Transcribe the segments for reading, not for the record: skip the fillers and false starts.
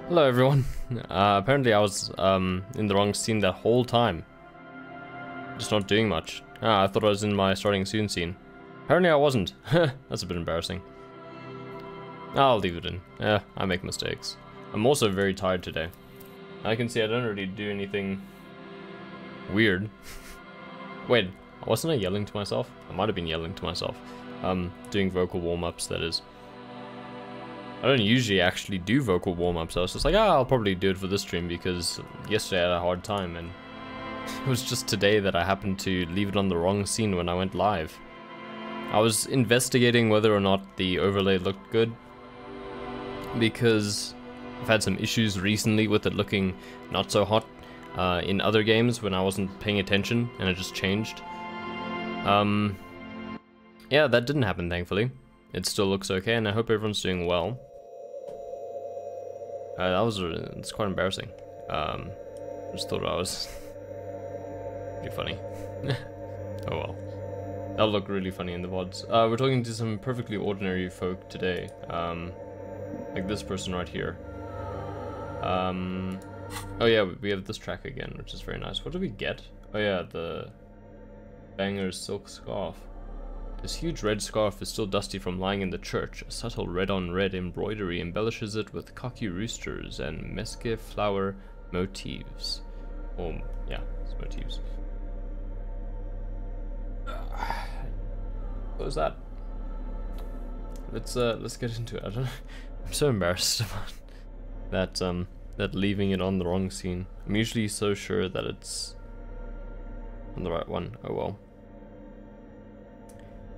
Hello everyone. Apparently I was in the wrong scene that whole time. Just not doing much. I thought I was in my starting soon scene. Apparently I wasn't. That's a bit embarrassing. I'll leave it in. Yeah, I make mistakes. I'm also very tired today. I can see I don't really do anything weird. Wait, wasn't I yelling to myself? I might have been yelling to myself. Doing vocal warm-ups, that is. I don't usually actually do vocal warm-ups. I was just like, I'll probably do it for this stream because yesterday I had a hard time and it was just today that I happened to leave it on the wrong scene when I went live. I was investigating whether or not the overlay looked good because I've had some issues recently with it looking not so hot in other games when I wasn't paying attention and it just changed. Yeah, that didn't happen, thankfully. It still looks okay, and I hope everyone's doing well. It's quite embarrassing. Just thought I was pretty funny. Oh well. That'll look really funny in the VODs. We're talking to some perfectly ordinary folk today. Like this person right here. Oh yeah, we have this track again, which is very nice. What do we get? Oh yeah, the Banger's silk scarf. This huge red scarf is still dusty from lying in the church. A subtle red-on-red embroidery embellishes it with cocky roosters and mesquite flower motifs. Yeah, it's motifs. What was that? Let's get into it. I don't know. I'm so embarrassed about that leaving it on the wrong scene. I'm usually so sure that it's on the right one. Oh well.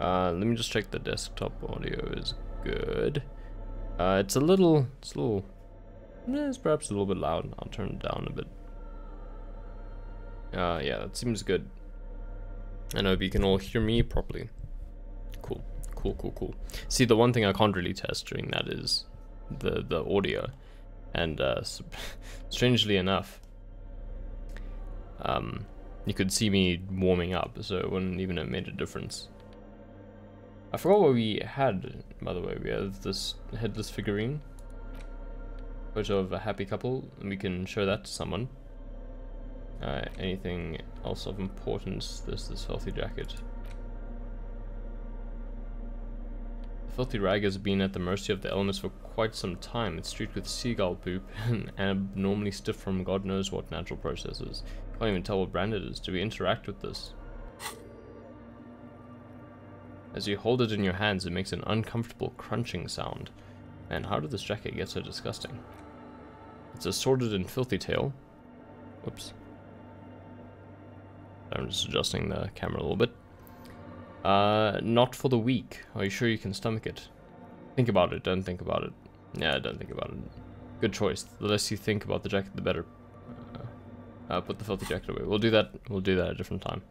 Let me just check the desktop audio is good. It's perhaps a little bit loud. I'll turn it down a bit. Yeah, that seems good. I hope you can all hear me properly. Cool. See, the one thing I can't really test during that is the audio. And strangely enough, you could see me warming up, so it wouldn't even have made a difference. I forgot what we had, by the way. We have this headless figurine. Photo of a happy couple, and we can show that to someone. Anything else of importance? There's this filthy jacket. The filthy rag has been at the mercy of the elements for quite some time. It's streaked with seagull poop and abnormally stiff from God knows what natural processes. Can't even tell what brand it is. Do we interact with this? As you hold it in your hands, it makes an uncomfortable crunching sound. Man, how did this jacket get so disgusting? It's a sordid and filthy tale. Whoops. I'm just adjusting the camera a little bit. Not for the weak. Are you sure you can stomach it? Think about it, don't think about it. Yeah, don't think about it. Good choice. The less you think about the jacket, the better. Put the filthy jacket away. We'll do that at a different time.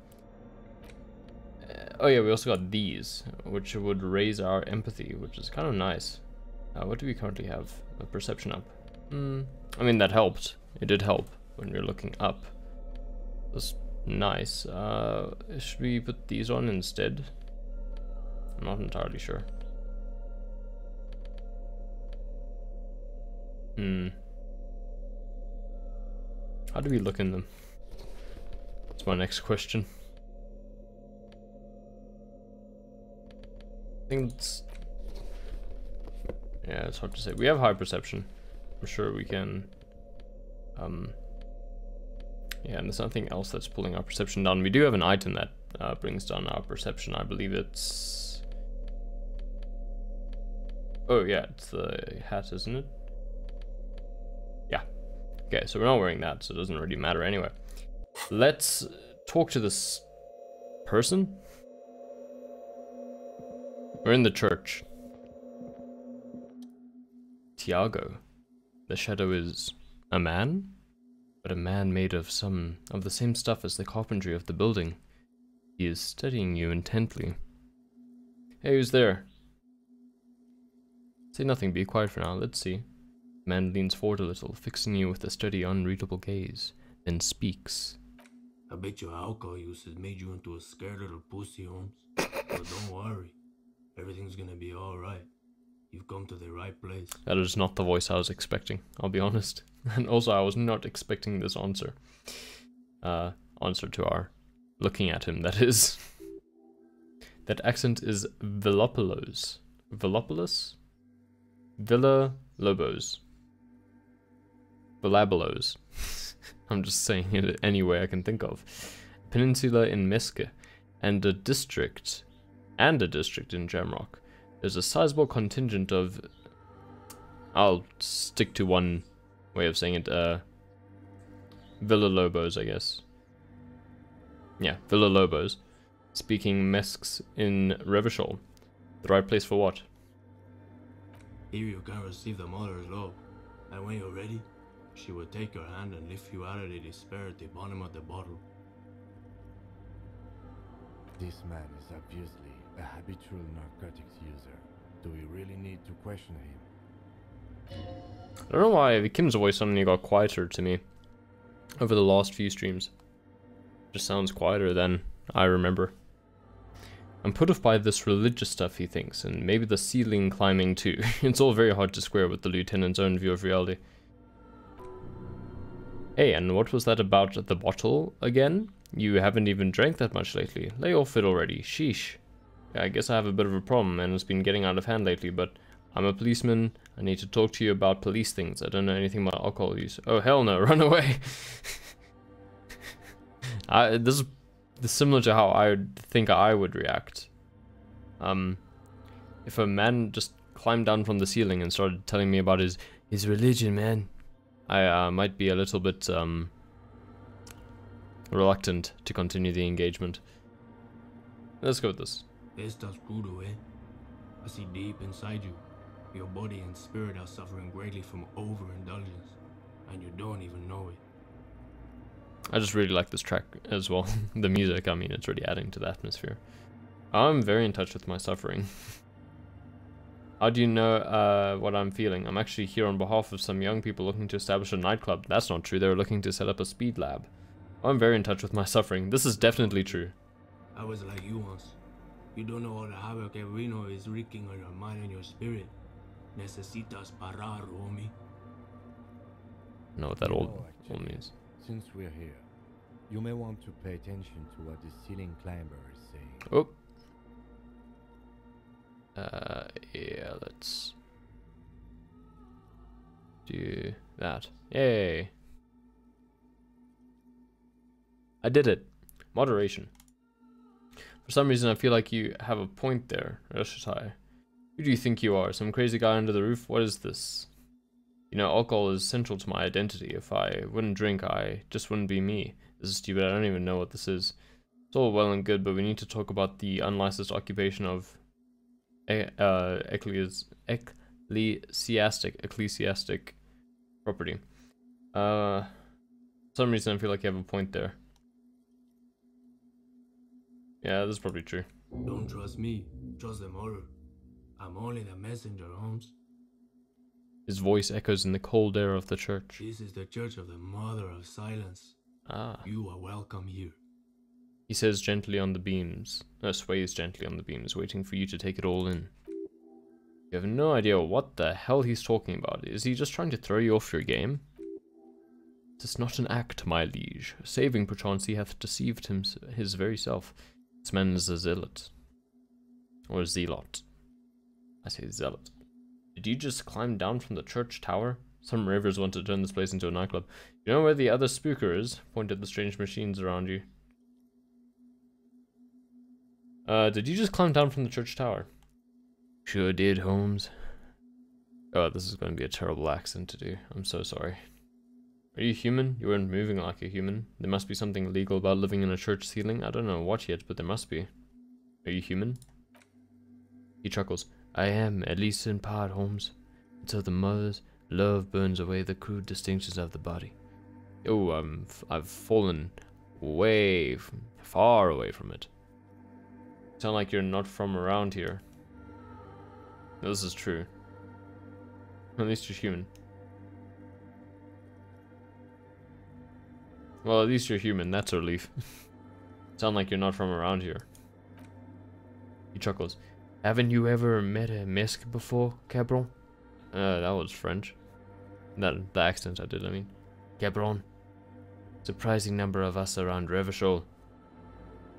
Oh yeah, we also got these, which would raise our empathy, which is kind of nice. What do we currently have? A perception up. I mean, that helped. It did help when we were looking up. That's nice. Should we put these on instead? I'm not entirely sure. How do we look in them? That's my next question. I think yeah, it's hard to say. We have high perception. I'm sure we can. Yeah, and there's nothing else that's pulling our perception down. We do have an item that brings down our perception. I believe it's. Oh yeah, it's the hat, isn't it? Yeah. Okay, so we're not wearing that, so it doesn't really matter anyway. Let's talk to this person. We're in the church. Tiago. The shadow is a man? But a man made of the same stuff as the carpentry of the building. He is studying you intently. Hey, who's there? Say nothing, be quiet for now, let's see. The man leans forward a little, fixing you with a steady, unreadable gaze, then speaks. I bet your alcohol use has made you into a scared little pussy, Holmes. But don't worry. Everything's gonna be alright. You've come to the right place. That is not the voice I was expecting, I'll be honest. And also, I was not expecting this answer. Answer to our looking at him, that is. That accent is Villopolos. Villopolis? Villa Lobos. Villabolos. I'm just saying it any way I can think of. Peninsula in Meske, and a district in Jamrock. There's a sizable contingent of... I'll stick to one way of saying it, Villa Lobos, I guess. Yeah, Villa Lobos. Speaking Mesks in Revachol. The right place for what? Here you can receive the mother's love, and when you're ready, she will take your hand and lift you out of the despair at the bottom of the bottle. This man is obviously a habitual narcotics user. Do we really need to question him? I don't know why Kim's voice suddenly got quieter to me over the last few streams. Just sounds quieter than I remember. I'm put off by this religious stuff, he thinks, and maybe the ceiling climbing too. It's all very hard to square with the lieutenant's own view of reality. Hey, and what was that about the bottle again? You haven't even drank that much lately. Lay off it already. Sheesh. Yeah, I guess I have a bit of a problem, and it's been getting out of hand lately, but I'm a policeman. I need to talk to you about police things. I don't know anything about alcohol use. Oh, hell no. Run away. This is similar to how I think I would react. If a man just climbed down from the ceiling and started telling me about his religion, man, I might be a little bit reluctant to continue the engagement. Let's go with this. This stuff's brutal, eh? I see deep inside you. Your body and spirit are suffering greatly from overindulgence, and you don't even know it. I just really like this track as well. The music, I mean, it's really adding to the atmosphere. I'm very in touch with my suffering. How do you know what I'm feeling? I'm actually here on behalf of some young people looking to establish a nightclub. That's not true. They're looking to set up a speed lab. I'm very in touch with my suffering. This is definitely true. I was like you once. You don't know all the havoc Reno is wreaking on your mind and your spirit. Necesitas parar, homie. I know what that all means. Since we're here, you may want to pay attention to what the ceiling climber is saying. Oh. Yeah, let's do that. Yay. I did it. Moderation. For some reason, I feel like you have a point there, Rashitai. Who do you think you are? Some crazy guy under the roof? What is this? You know, alcohol is central to my identity. If I wouldn't drink, I just wouldn't be me. This is stupid. I don't even know what this is. It's all well and good, but we need to talk about the unlicensed occupation of ecclesiastic property. For some reason, I feel like you have a point there. Yeah, this is probably true. Don't trust me. Trust the mother. I'm only the messenger, Holmes. His voice echoes in the cold air of the church. This is the church of the Mother of Silence. Ah. You are welcome here. He says gently on the beams, sways gently on the beams, waiting for you to take it all in. You have no idea what the hell he's talking about. Is he just trying to throw you off your game? "'Tis not an act, my liege. Saving perchance he hath deceived his very self. This man is a zealot. Or a zealot. I say zealot. Did you just climb down from the church tower? Some ravers want to turn this place into a nightclub. You know where the other spooker is?" Point at the strange machines around you. Did you just climb down from the church tower? Sure did, Holmes. Oh, this is going to be a terrible accent to do. I'm so sorry. Are you human? You weren't moving like a human. There must be something illegal about living in a church ceiling. I don't know what yet, but there must be. Are you human? He chuckles. I am, at least in part, Holmes. Until the mother's love burns away the crude distinctions of the body. Oh, I've fallen way, far away from it. Sound like you're not from around here. This is true. At least you're human. Well, at least you're human. That's a relief. Sound like you're not from around here. He chuckles. Haven't you ever met a Mesk before, Cabron? That was French. The accent I did, I mean. Cabron. Surprising number of us around Revachol.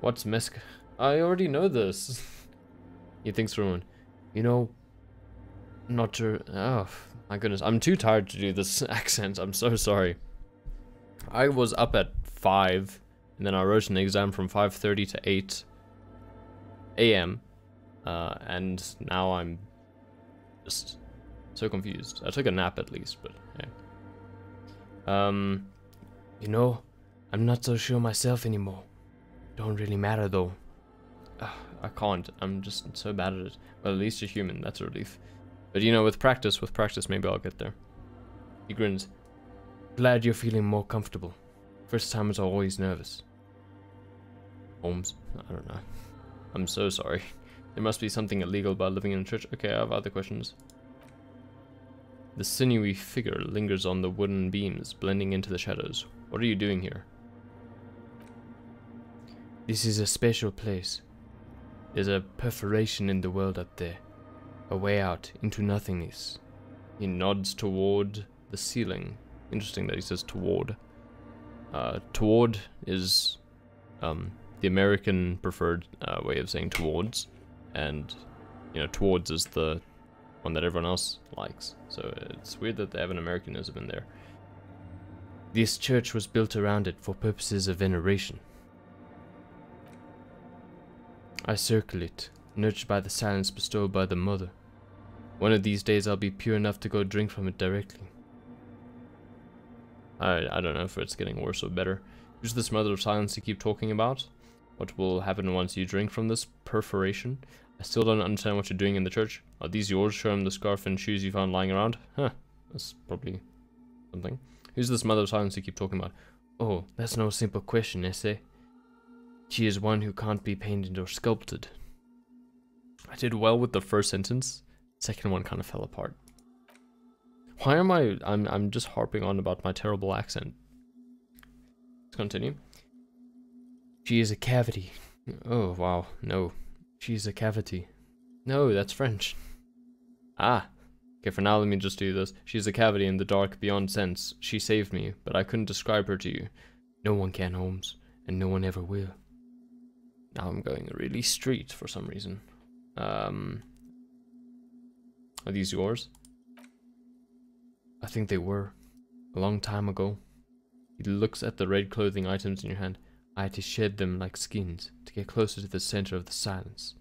What's Mesk? I already know this. He thinks for a moment. You know, I'm not sure. Oh, my goodness. I'm too tired to do this accent. I'm so sorry. I was up at 5, and then I wrote an exam from 5:30 to 8 a.m. And now I'm just so confused. I took a nap at least, but hey. You know, I'm not so sure myself anymore. Don't really matter though. I can't. I'm just so bad at it. Well, at least you're human. That's a relief. But you know, with practice, maybe I'll get there. He grins. Glad you're feeling more comfortable. First time was always nervous. Holmes, I don't know. I'm so sorry. There must be something illegal about living in a church. Okay, I have other questions. The sinewy figure lingers on the wooden beams, blending into the shadows. What are you doing here? This is a special place. There's a perforation in the world up there. A way out into nothingness. He nods toward the ceiling. Interesting that he says toward. Toward is the American preferred way of saying towards. And, you know, towards is the one that everyone else likes. So it's weird that they have an Americanism in there. This church was built around it for purposes of veneration. I circle it, nurtured by the silence bestowed by the mother. One of these days I'll be pure enough to go drink from it directly. I don't know if it's getting worse or better. Who's this mother of silence you keep talking about? What will happen once you drink from this perforation? I still don't understand what you're doing in the church. Are these yours? Show him the scarf and shoes you found lying around. Huh, that's probably something. Who's this mother of silence you keep talking about? Oh, that's no simple question, essay. She is one who can't be painted or sculpted. I did well with the first sentence. Second one kind of fell apart. Why am I'm just harping on about my terrible accent. Let's continue. She is a cavity. Oh, wow. No. She is a cavity. No, that's French. Ah. Okay, for now let me just do this. She is a cavity in the dark beyond sense. She saved me, but I couldn't describe her to you. No one can, Holmes, and no one ever will. Now I'm going really street for some reason. Are these yours? I think they were. A long time ago. He looks at the red clothing items in your hand. I had to shed them like skins to get closer to the center of the silence.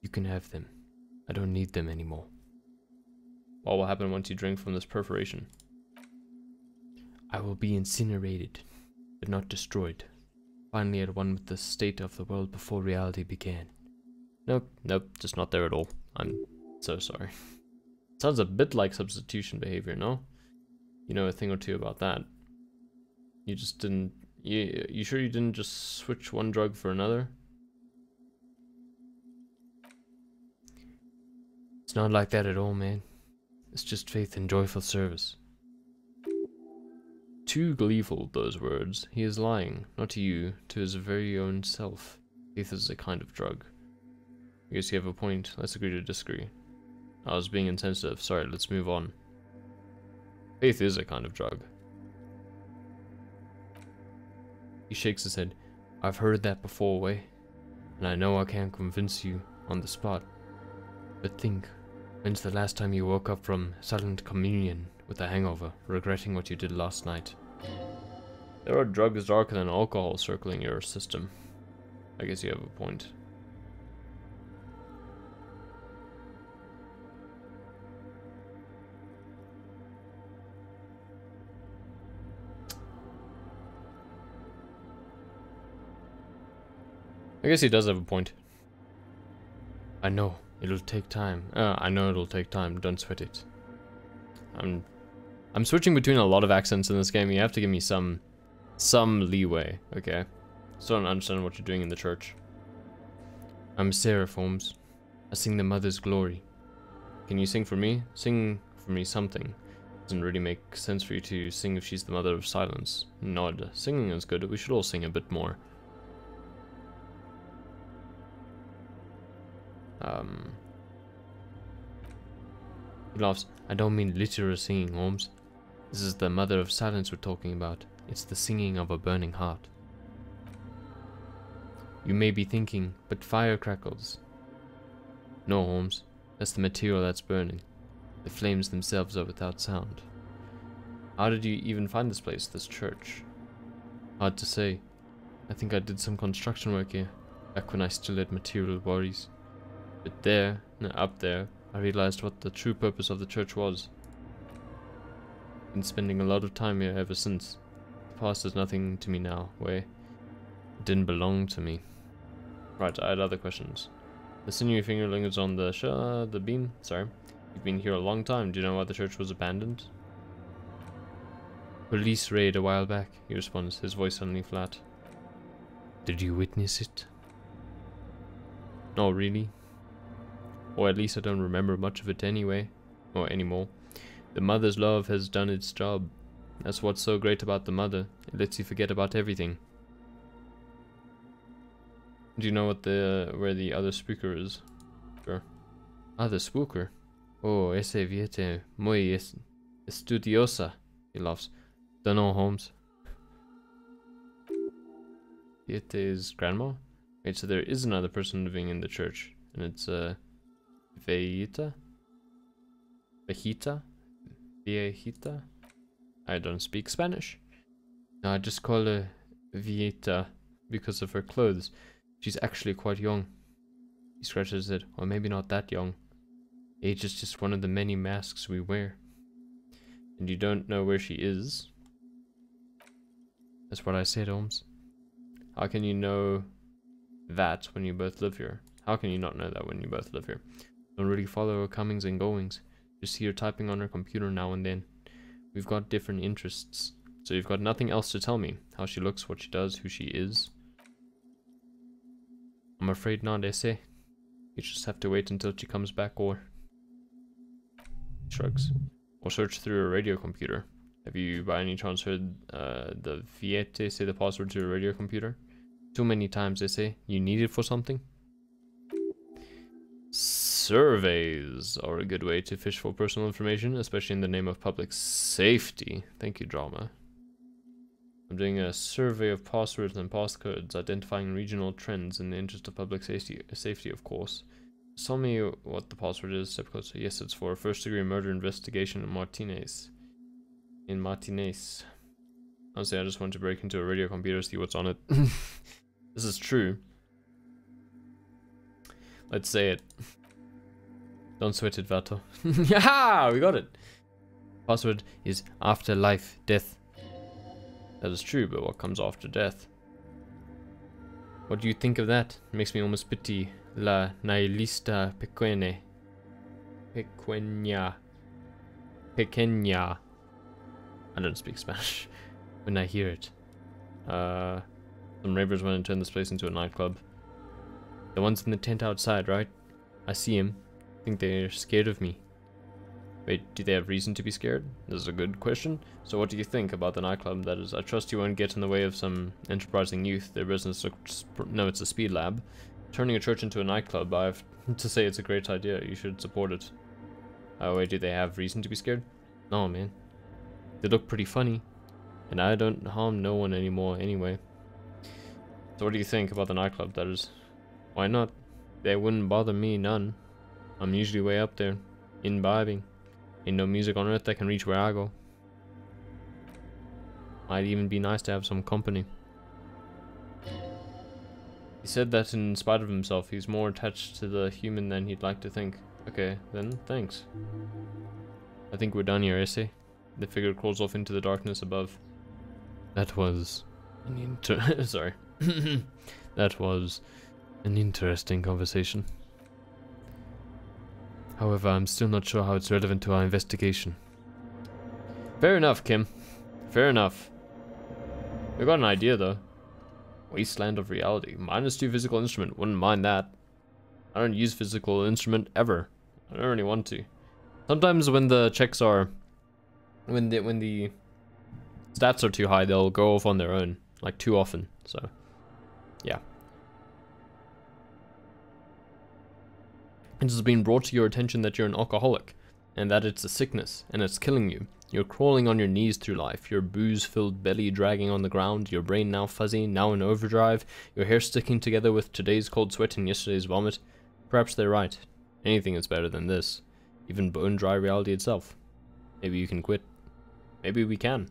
You can have them. I don't need them anymore. What will happen once you drink from this perforation? I will be incinerated, but not destroyed. Finally at one with the state of the world before reality began. Nope, just not there at all. I'm so sorry. Sounds a bit like substitution behavior, no? You know a thing or two about that. You just didn't... You sure you didn't just switch one drug for another? It's not like that at all, man. It's just faith and joyful service. Too gleeful, those words. He is lying, not to you, to his very own self. Faith is a kind of drug. I guess you have a point. Let's agree to disagree. I was being insensitive. Sorry, let's move on. Faith is a kind of drug. He shakes his head. I've heard that before, Way. And I know I can't convince you on the spot. But think, when's the last time you woke up from silent communion with a hangover, regretting what you did last night? There are drugs darker than alcohol circling your system. I guess you have a point. I guess he does have a point. I know, it'll take time. I know it'll take time, don't sweat it. I'm switching between a lot of accents in this game. You have to give me some leeway, okay? Still don't understand what you're doing in the church. I'm Sarah Holmes. I sing the Mother's Glory. Can you sing for me? Sing for me something. Doesn't really make sense for you to sing if she's the Mother of Silence. Nod. Singing is good. We should all sing a bit more. He laughs. I don't mean literal singing, Holmes. This is the mother of silence we're talking about. It's the singing of a burning heart. You may be thinking, but fire crackles. No, Holmes. That's the material that's burning. The flames themselves are without sound. How did you even find this place, this church? Hard to say. I think I did some construction work here, back when I still had material worries. But there, up there, I realized what the true purpose of the church was. Been spending a lot of time here ever since. The past is nothing to me now, it didn't belong to me. Right, I had other questions. The sinewy finger lingers on the beam. Sorry. You've been here a long time. Do you know why the church was abandoned? Police raid a while back, he responds, his voice suddenly flat. Did you witness it? No, really? Or at least I don't remember much of it anyway. Or anymore. The mother's love has done its job. That's what's so great about the mother. It lets you forget about everything. Do you know what where the other spooker is? Sure. Other spooker? Oh, ese viete muy estudiosa. He laughs. Dunno, Holmes. Viete is grandma? Wait, so there is another person living in the church. And it's Viejita? Viejita? Viejita? I don't speak Spanish. No, I just call her Viejita because of her clothes. She's actually quite young. He scratches his head. Or maybe not that young. Age is just one of the many masks we wear. And you don't know where she is? That's what I said, Holmes. How can you know that when you both live here? How can you not know that when you both live here? Don't really follow her comings and goings. Just see her typing on her computer now and then. We've got different interests. So you've got nothing else to tell me. How she looks, what she does, who she is. I'm afraid not, Ese. You just have to wait until she comes back or... Shrugs. Or search through a radio computer. Have you by any chance heard the Viete say the password to a radio computer? Too many times, they say. You need it for something? Surveys are a good way to fish for personal information, especially in the name of public safety. Thank you, drama. I'm doing a survey of passwords and passcodes, identifying regional trends in the interest of public safety, of course. Tell me what the password is. Yes, it's for a first-degree murder investigation in Martinez. Honestly, I just want to break into a radio computer, see what's on it. This is true. Let's say it. Don't sweat it, Vato. Yaha! We got it! Password is afterlife, death. That is true, but what comes after death? What do you think of that? It makes me almost pity la nihilista pequeña. Pequeña. I don't speak Spanish. When I hear it. Some ravers went and turned this place into a nightclub. The ones in the tent outside, right? I see him. I think they're scared of me. Wait, do they have reason to be scared? This is a good question. So what do you think about the nightclub? That is, I trust you won't get in the way of some enterprising youth. Their business looks... No, it's a speed lab. Turning a church into a nightclub, I have to say it's a great idea. You should support it. Oh wait, do they have reason to be scared? No, man. They look pretty funny. And I don't harm no one anymore anyway. So what do you think about the nightclub? That is... Why not? They wouldn't bother me none. I'm usually way up there. Imbibing. Ain't no music on earth that can reach where I go. Might even be nice to have some company. He said that in spite of himself, he's more attached to the human than he'd like to think. Okay, then, thanks. I think we're done here, Issy. The figure crawls off into the darkness above. That was an sorry. That was an interesting conversation. However, I'm still not sure how it's relevant to our investigation. Fair enough, Kim. Fair enough. We got an idea, though. Wasteland of reality. -2 physical instrument. Wouldn't mind that. I don't use physical instrument ever. I don't really want to. Sometimes when the checks are... When the stats are too high, they'll go off on their own. Like, too often. So, yeah. It has been brought to your attention that you're an alcoholic, and that it's a sickness, and it's killing you. You're crawling on your knees through life, your booze-filled belly dragging on the ground, your brain now fuzzy, now in overdrive, your hair sticking together with today's cold sweat and yesterday's vomit. Perhaps they're right. Anything is better than this. Even bone-dry reality itself. Maybe you can quit. Maybe we can.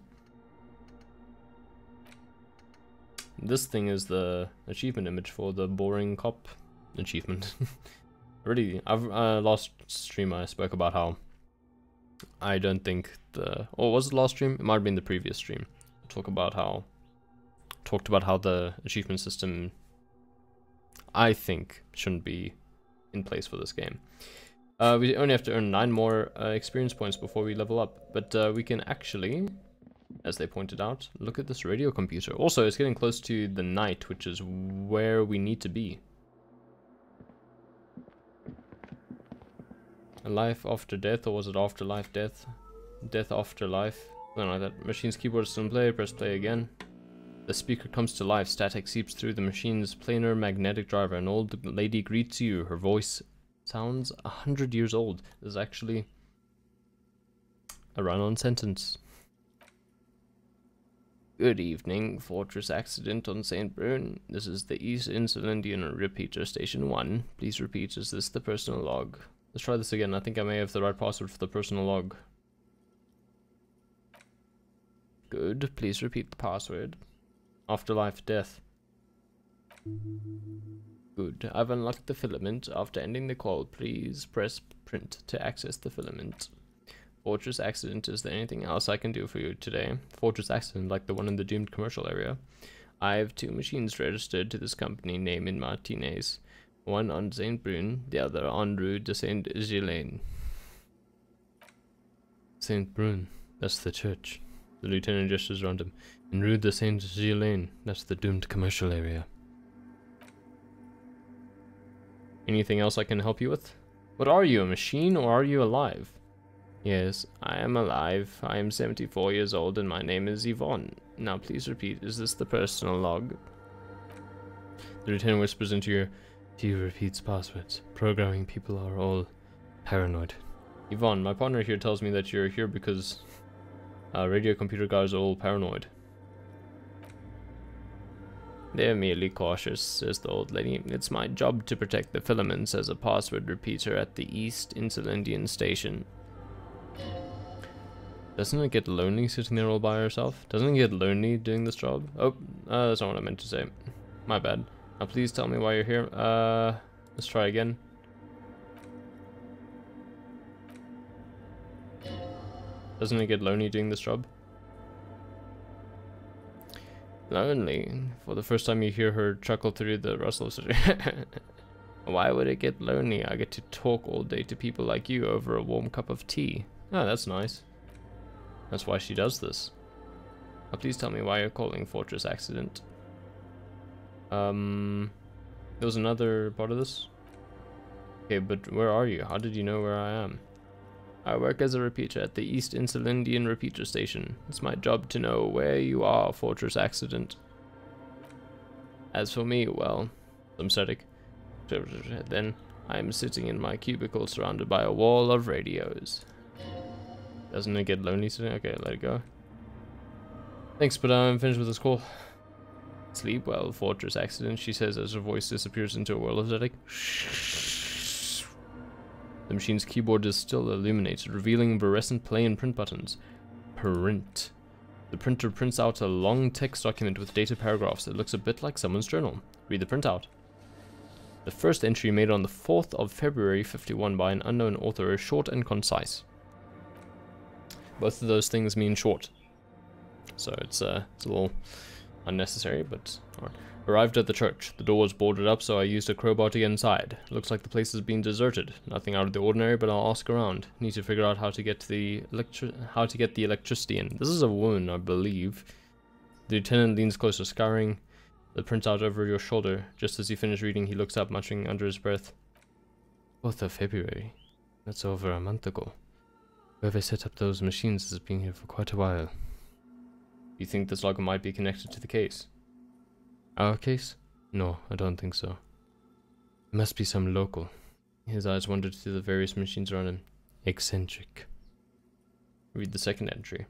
This thing is the achievement image for the boring cop achievement. Last stream I spoke about how I don't think or was it last stream? It might have been the previous stream. Talked about how the achievement system, I think, shouldn't be in place for this game. We only have to earn 9 more experience points before we level up, but we can actually, as they pointed out, look at this radio computer. Also, it's getting close to the night, which is where we need to be. A life after death, or was it afterlife death? Death after life. Something like that. Machine's keyboard is still in play, press play again. The speaker comes to life, static seeps through the machine's planar magnetic driver. An old lady greets you. Her voice sounds 100 years old. This is actually a run-on sentence. Good evening, Fortress Accident on St. Brune. This is the East Insulindian Repeater Station 1. Please repeat, is this the personal log? Let's try this again. I think I may have the right password for the personal log. Good. Please repeat the password. Afterlife death. Good. I've unlocked the filament. After ending the call, please press print to access the filament. Fortress Accident, is there anything else I can do for you today? Fortress Accident, like the one in the doomed commercial area. I have 2 machines registered to this company name in Martinez. One on St. Brune, the other on Rue de Saint-Ghislain. St. Brune, that's the church. The lieutenant gestures around him. In Rue de Saint-Ghislain, that's the doomed commercial area. Anything else I can help you with? What are you, a machine, or are you alive? Yes, I am alive. I am 74 years old and my name is Yvonne. Now please repeat, is this the personal log? The lieutenant whispers into your... He repeats passwords. Programming people are all paranoid. Yvonne, my partner here tells me that you're here because radio computer guys are all paranoid. They're merely cautious, says the old lady. It's my job to protect the filaments as a password repeater at the East Insulindian station. Doesn't it get lonely sitting there all by herself? Doesn't it get lonely doing this job? Oh, that's not what I meant to say. My bad. Now please tell me why you're here. Let's try again. Doesn't it get lonely doing this job? Lonely? For the first time you hear her chuckle through the rustle of Why would it get lonely? I get to talk all day to people like you over a warm cup of tea. Oh, that's nice. That's why she does this. Now please tell me why you're calling Fortress Accident. There was another part of this? Okay, but where are you? How did you know where I am? I work as a repeater at the East Insulindian Repeater Station. It's my job to know where you are, Fortress Accident. As for me, well, I'm static. Then I'm sitting in my cubicle surrounded by a wall of radios. Doesn't it get lonely sitting? Okay, let it go. Thanks, but I'm finished with this call. Sleep well, Fortress Accident, she says as her voice disappears into a whirl of static. The machine's keyboard is still illuminated, revealing fluorescent play and print buttons. Print. The printer prints out a long text document with data paragraphs that looks a bit like someone's journal. Read the printout. The first entry made on the 4th of February 51 by an unknown author is short and concise. Both of those things mean short. So it's a little unnecessary, but alright. Arrived at the church. The door was boarded up, so I used a crowbar to get inside. Looks like the place has been deserted. Nothing out of the ordinary, but I'll ask around. Need to figure out how to get the electricity in. This is a woman, I believe. The lieutenant leans closer, scouring the printout over your shoulder. Just as you finish reading, he looks up, muttering under his breath. 4th of February. That's over a month ago. Whoever set up those machines has been here for quite a while. You think this log might be connected to the case? Our case? No, I don't think so. It must be some local. His eyes wandered to the various machines around him. Eccentric. Read the second entry.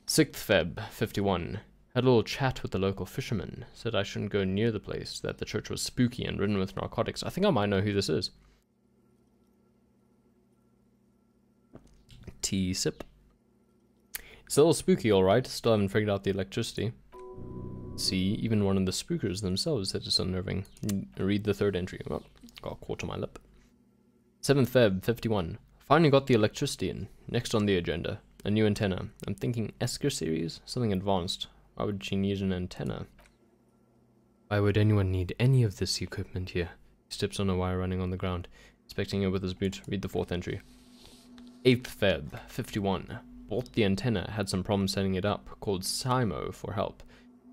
6th Feb, 51. Had a little chat with the local fisherman. Said I shouldn't go near the place, that the church was spooky and ridden with narcotics. I think I might know who this is. Tea sip. It's a little spooky, alright. Still haven't figured out the electricity. See, even one of the spookers themselves said it's unnerving. Read the third entry. Oh, got a quart on my lip. 7th Feb, 51. Finally got the electricity in. Next on the agenda, a new antenna. I'm thinking Esker series? Something advanced. Why would she need an antenna? Why would anyone need any of this equipment here? He steps on a wire running on the ground, inspecting it with his boot. Read the fourth entry. 8th Feb, 51. Bought the antenna, had some problems setting it up. Called Simo for help.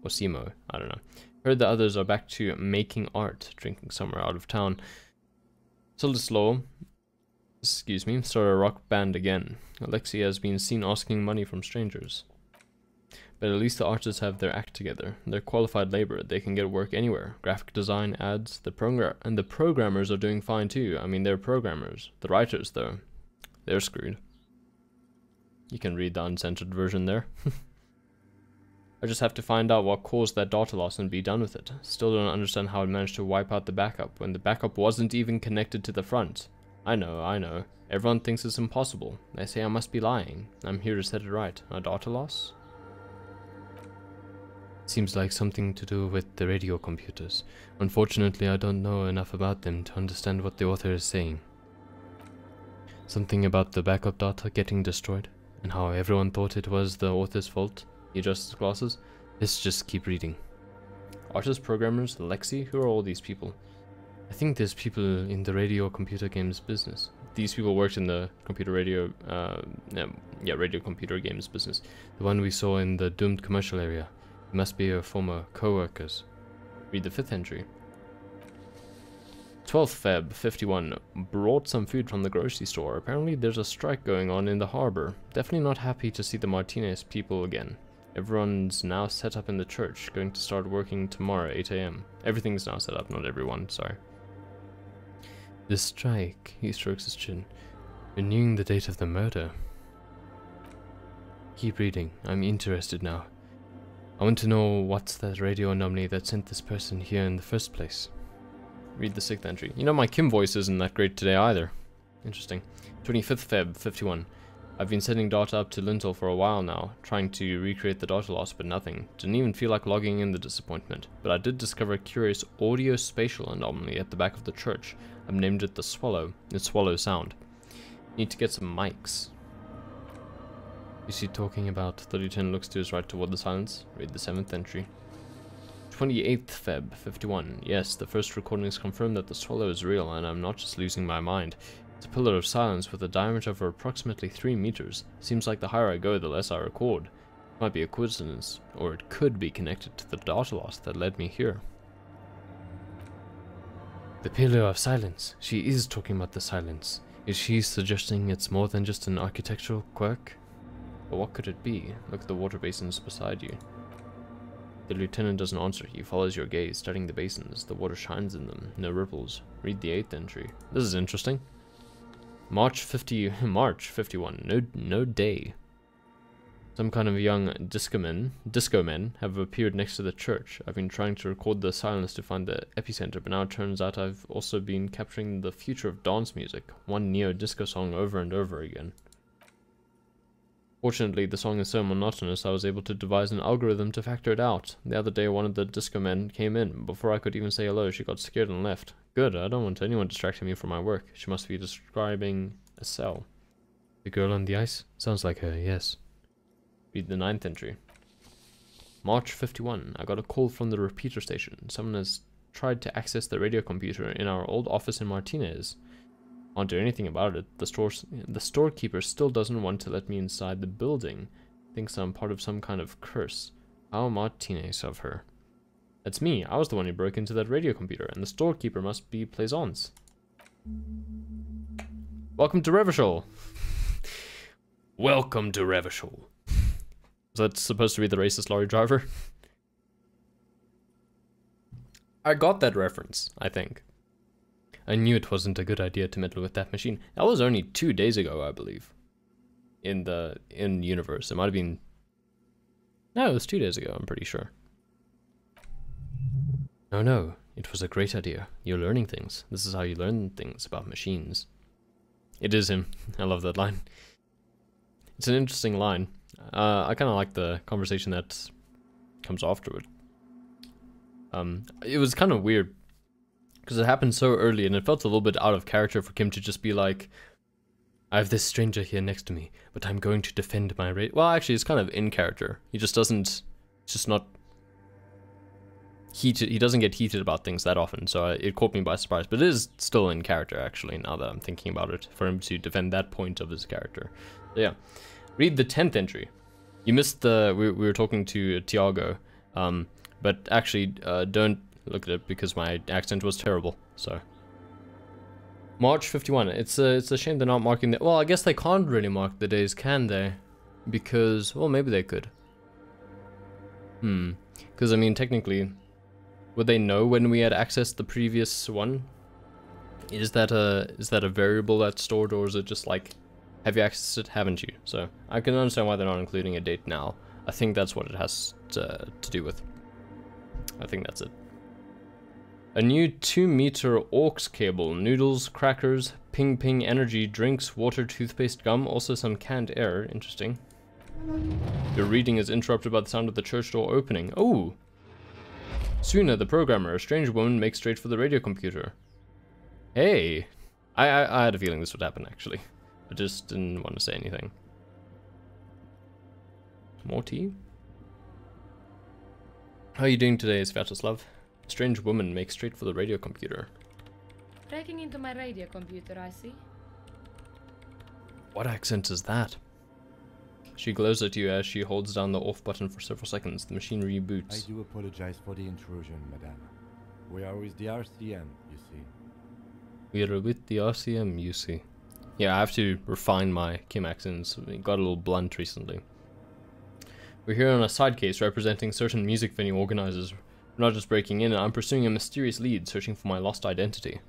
Or Simo, I don't know. Heard the others are back to making art, drinking somewhere out of town. Slow. Excuse me, started a rock band again. Alexei has been seen asking money from strangers. But at least the artists have their act together. They're qualified labor, they can get work anywhere. Graphic design, ads, the programmers are doing fine too. I mean, they're programmers. The writers, though, they're screwed. You can read the uncensored version there. I just have to find out what caused that data loss and be done with it. Still don't understand how it managed to wipe out the backup when the backup wasn't even connected to the front. I know. Everyone thinks it's impossible. They say I must be lying. I'm here to set it right. A data loss? Seems like something to do with the radio computers. Unfortunately, I don't know enough about them to understand what the author is saying. Something about the backup data getting destroyed, and how everyone thought it was the author's fault. He adjusts his glasses. Let's just keep reading. Artists, programmers, Alexei, who are all these people? I think there's people in the radio computer games business. These people worked in the radio computer games business. The one we saw in the doomed commercial area. It must be her former co-workers. Read the fifth entry. 12th Feb, 51. Brought some food from the grocery store. Apparently there's a strike going on in the harbor. Definitely not happy to see the Martinez people again. Everyone's now set up in the church, going to start working tomorrow, 8 AM. Everything's now set up, not everyone, sorry. The strike, he strokes his chin. Renewing the date of the murder. Keep reading, I'm interested now. I want to know what's that radio anomaly that sent this person here in the first place. Read the 6th entry. You know, my Kim voice isn't that great today either. Interesting. 25th Feb, 51. I've been setting data up to Lintel for a while now, trying to recreate the data loss, but nothing. Didn't even feel like logging in the disappointment. But I did discover a curious audio-spatial anomaly at the back of the church. I've named it the Swallow. It's Swallow sound. Need to get some mics. Is he talking about? The lieutenant looks to his right toward the silence. Read the 7th entry. 28th Feb, 51. Yes, the first recordings confirm that the Swallow is real, and I'm not just losing my mind. It's a pillar of silence with a diameter of approximately 3 meters. Seems like the higher I go, the less I record. It might be a coincidence, or it could be connected to the data loss that led me here. The pillar of silence. She is talking about the silence. Is she suggesting it's more than just an architectural quirk? But what could it be? Look at the water basins beside you. The lieutenant doesn't answer. He follows your gaze, studying the basins. The water shines in them. No ripples. Read the 8th entry. This is interesting. March 51. No day. Some kind of young disco men have appeared next to the church. I've been trying to record the silence to find the epicenter, but now it turns out I've also been capturing the future of dance music. One neo-disco song over and over again. Fortunately, the song is so monotonous I was able to devise an algorithm to factor it out. The other day one of the disco men came in. Before I could even say hello, she got scared and left. Good, I don't want anyone distracting me from my work. She must be describing a cell. The girl on the ice? Sounds like her, yes. Read the 9th entry. March 51. I got a call from the repeater station. Someone has tried to access the radio computer in our old office in Martinez. Can't do anything about it. The storekeeper still doesn't want to let me inside the building. Thinks I'm part of some kind of curse. How Martinez of her. That's me. I was the one who broke into that radio computer, and the storekeeper must be Plaisance. Welcome to Revachol. Welcome to Revachol. Is that supposed to be the racist lorry driver? I got that reference, I think. I knew it wasn't a good idea to meddle with that machine. That was only 2 days ago, I believe. In universe. It might have been... No, it was 2 days ago, I'm pretty sure. Oh no, it was a great idea. You're learning things. This is how you learn things about machines. It is him. I love that line. It's an interesting line. I kind of like the conversation that comes afterward. It was kind of weird because it happened so early and it felt a little bit out of character for Kim to just be like, I have this stranger here next to me, but I'm going to defend my race. Well, actually, it's kind of in character. He just doesn't, it's just not heated. He doesn't get heated about things that often, so it caught me by surprise. But it is still in character, actually, now that I'm thinking about it, for him to defend that point of his character. So yeah, read the 10th entry. You missed the, we were talking to Tiago, but actually, don't look at it because my accent was terrible, so. March 51. It's a shame they're not marking the... Well, I guess they can't really mark the days, can they? Because... Well, maybe they could. Because, I mean, technically... Would they know when we had accessed the previous one? Is that a variable that's stored, or is it just like... Have you accessed it? Haven't you? So, I can understand why they're not including a date now. I think that's what it has to do with. I think that's it. A new 2-meter aux cable, noodles, crackers, ping ping energy, drinks, water, toothpaste, gum, also some canned air. Interesting. Your reading is interrupted by the sound of the church door opening. Oh! Suna, the programmer, a strange woman, makes straight for the radio computer. Hey! I had a feeling this would happen, actually. I just didn't want to say anything. More tea? How are you doing today, Sviatoslav? Strange woman makes straight for the radio computer. Breaking into my radio computer, I see. What accent is that? She glows at you as she holds down the off button for several seconds. The machine reboots. I do apologize for the intrusion, madame. We are with the RCM, you see. We are with the RCM, you see. Yeah, I have to refine my Kim accents. It got a little blunt recently. We're here on a side case representing certain music venue organizers. I'm not just breaking in, I'm pursuing a mysterious lead, searching for my lost identity.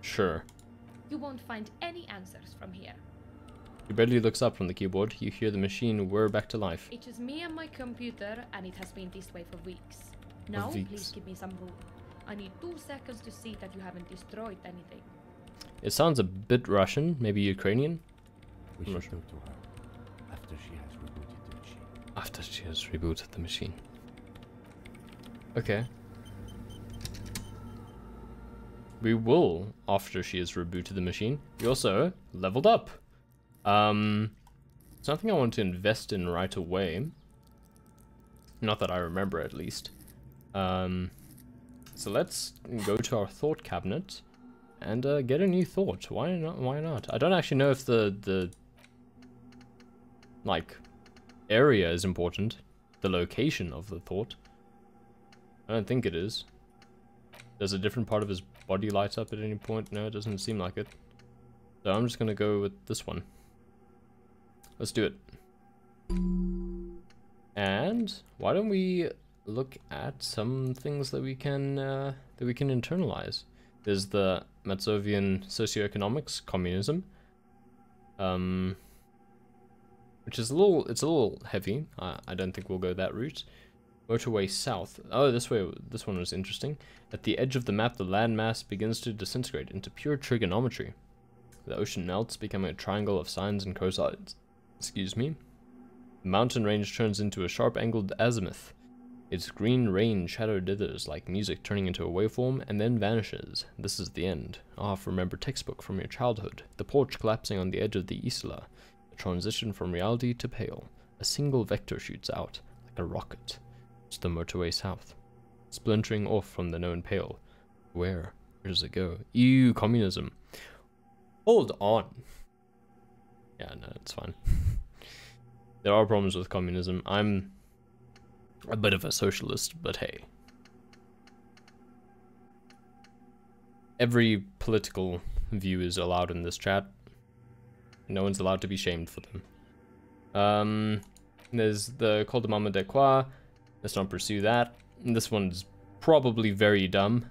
Sure. You won't find any answers from here. He barely looks up from the keyboard. You hear the machine whir back to life. It is me and my computer, and it has been this way for weeks. Now, please give me some room. I need 2 seconds to see that you haven't destroyed anything. It sounds a bit Russian, maybe Ukrainian? We should talk to her after she has rebooted the machine. After she has rebooted the machine. Okay. We will, after she has rebooted the machine. We also leveled up. Something I want to invest in right away. Not that I remember, at least. So let's go to our thought cabinet and get a new thought. Why not? Why not? I don't actually know if the like area is important. The location of the thought. I don't think it is. Does a different part of his body light up at any point? No, it doesn't seem like it. So I'm just gonna go with this one. Let's do it. And why don't we look at some things that we can internalize? There's the Matzovian socioeconomics, communism, which is a little heavy. I don't think we'll go that route. Motorway south. Oh, this one was interesting. At the edge of the map, the landmass begins to disintegrate into pure trigonometry. The ocean melts, becoming a triangle of sines and cosines. Excuse me. The mountain range turns into a sharp-angled azimuth. Its green rain shadow dithers like music turning into a waveform and then vanishes. This is the end. Ah, remember textbook from your childhood. The porch collapsing on the edge of the Isla. A transition from reality to pale. A single vector shoots out, like a rocket. It's the motorway south. Splintering off from the known pale. Where does it go? Ew, communism. Hold on. Yeah, no, it's fine. There are problems with communism. I'm a bit of a socialist, but hey. Every political view is allowed in this chat. No one's allowed to be shamed for them. There's the Col de Mama de Croix. Let's not pursue that. And this one's probably very dumb.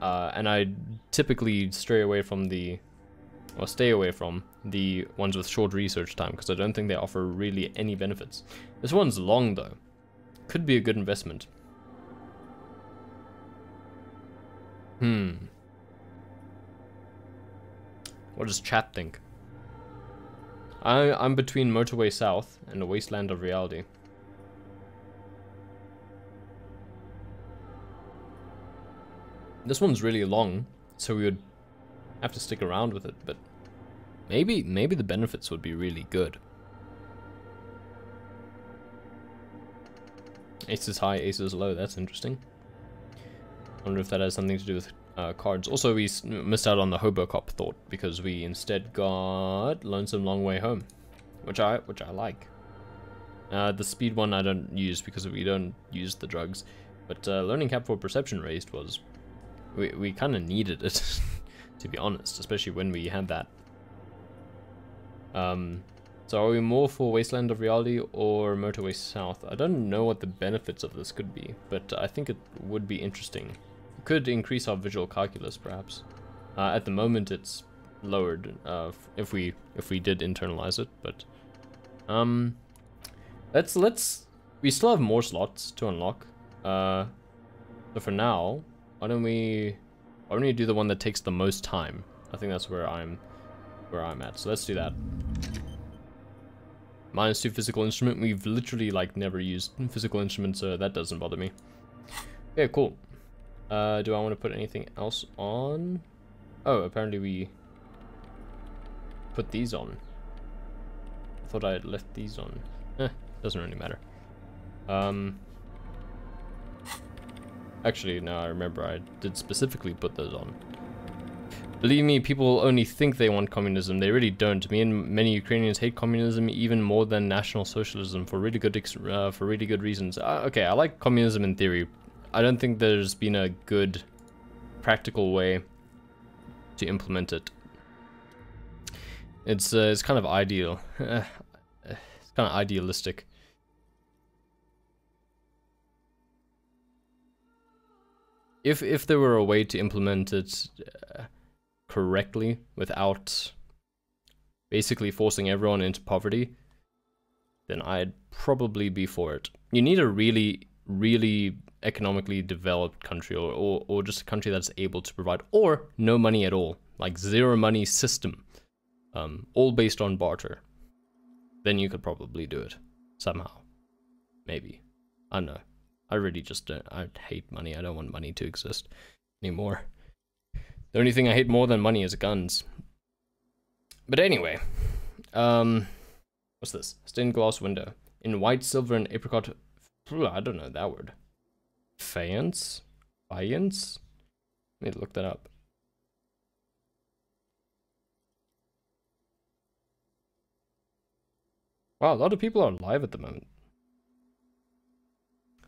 And I typically stay away from the ones with short research time, because I don't think they offer really any benefits. This one's long though. Could be a good investment. What does chat think? I'm between Motorway South and the Wasteland of Reality. This one's really long, so we would have to stick around with it, but maybe the benefits would be really good. Aces high, aces low, that's interesting. Wonder if that has something to do with cards. Also, we missed out on the Hobocop thought, because we instead got Lonesome Long Way Home, which I like. The speed one I don't use because we don't use the drugs, but Learning Cap for Perception Raised was... We kind of needed it, to be honest, especially when we had that. So are we more for Wasteland of Reality or Motorway South? I don't know what the benefits of this could be, but I think it would be interesting. It could increase our visual calculus, perhaps. At the moment, it's lowered if we did internalize it, but we still have more slots to unlock. So for now, why don't we do the one that takes the most time? I think that's where I'm at. So let's do that. -2 physical instrument. We've literally like never used physical instruments, so that doesn't bother me. Okay, cool. Do I want to put anything else on? Oh, apparently we put these on. I thought I had left these on. Doesn't really matter. Actually, no, I remember I did specifically put those on. Believe me, people only think they want communism. They really don't. Me and many Ukrainians hate communism even more than National Socialism for really good reasons. Okay, I like communism in theory. I don't think there's been a good practical way to implement it. It's kind of ideal. It's kind of idealistic. If there were a way to implement it correctly without basically forcing everyone into poverty, then I'd probably be for it. You need a really economically developed country, or just a country that's able to provide, or no money at all, like zero money system, all based on barter. Then you could probably do it somehow, maybe. I don't know. I really just don't. I hate money. I don't want money to exist anymore. The only thing I hate more than money is guns. But anyway, what's this? Stained glass window in white, silver, and apricot. I don't know that word. Faience? Faience? Let me look that up. Wow, a lot of people are live at the moment.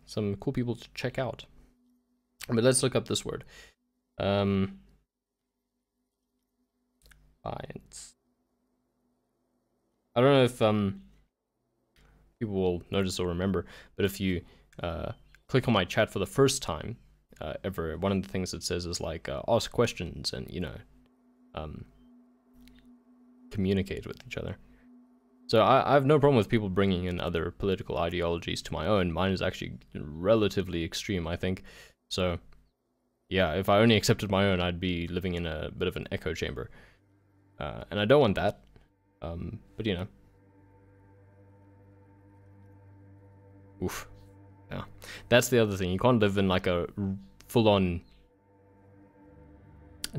Some cool people to check out. But let's look up this word. Faience. I don't know if people will notice or remember, but if you click on my chat for the first time ever, one of the things it says is like ask questions and, you know, communicate with each other. So I have no problem with people bringing in other political ideologies to my own. Mine is actually relatively extreme, I think. So yeah, if I only accepted my own, I'd be living in a bit of an echo chamber. And I don't want that. But you know. Oof. Yeah. That's the other thing. You can't live in like a full-on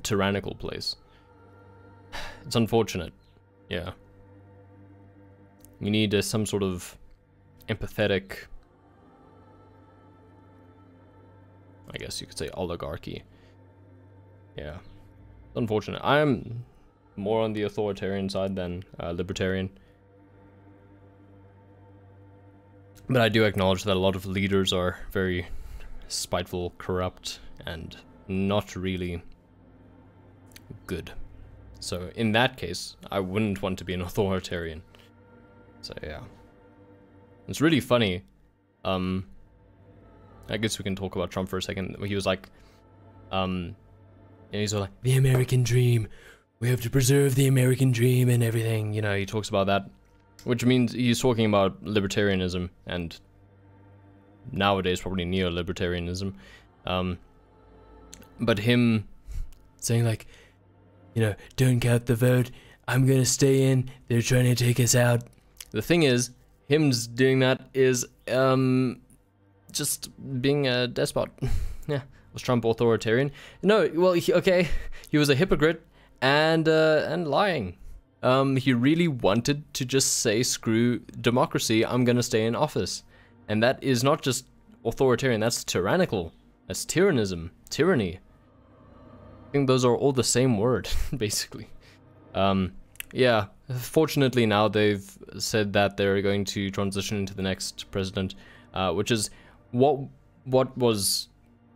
tyrannical place. It's unfortunate. Yeah. You need some sort of empathetic, I guess you could say, oligarchy. Yeah. It's unfortunate. I am more on the authoritarian side than libertarian. But I do acknowledge that a lot of leaders are very spiteful, corrupt, and not really good. So in that case, I wouldn't want to be an authoritarian. So yeah. It's really funny. I guess we can talk about Trump for a second. He was like, And he's all like, the American dream. We have to preserve the American dream and everything. You know, he talks about that. Which means he's talking about libertarianism and nowadays probably neo-libertarianism. But him saying like, you know, don't count the vote. I'm gonna stay in. They're trying to take us out. The thing is, him doing that is just being a despot. Yeah, was Trump authoritarian? No, well, he was a hypocrite and lying. He really wanted to just say, screw democracy, I'm gonna stay in office. And that is not just authoritarian, that's tyrannical. That's tyrannism, tyranny. I think those are all the same word, basically. Yeah, fortunately now they've said that they're going to transition into the next president, which is what was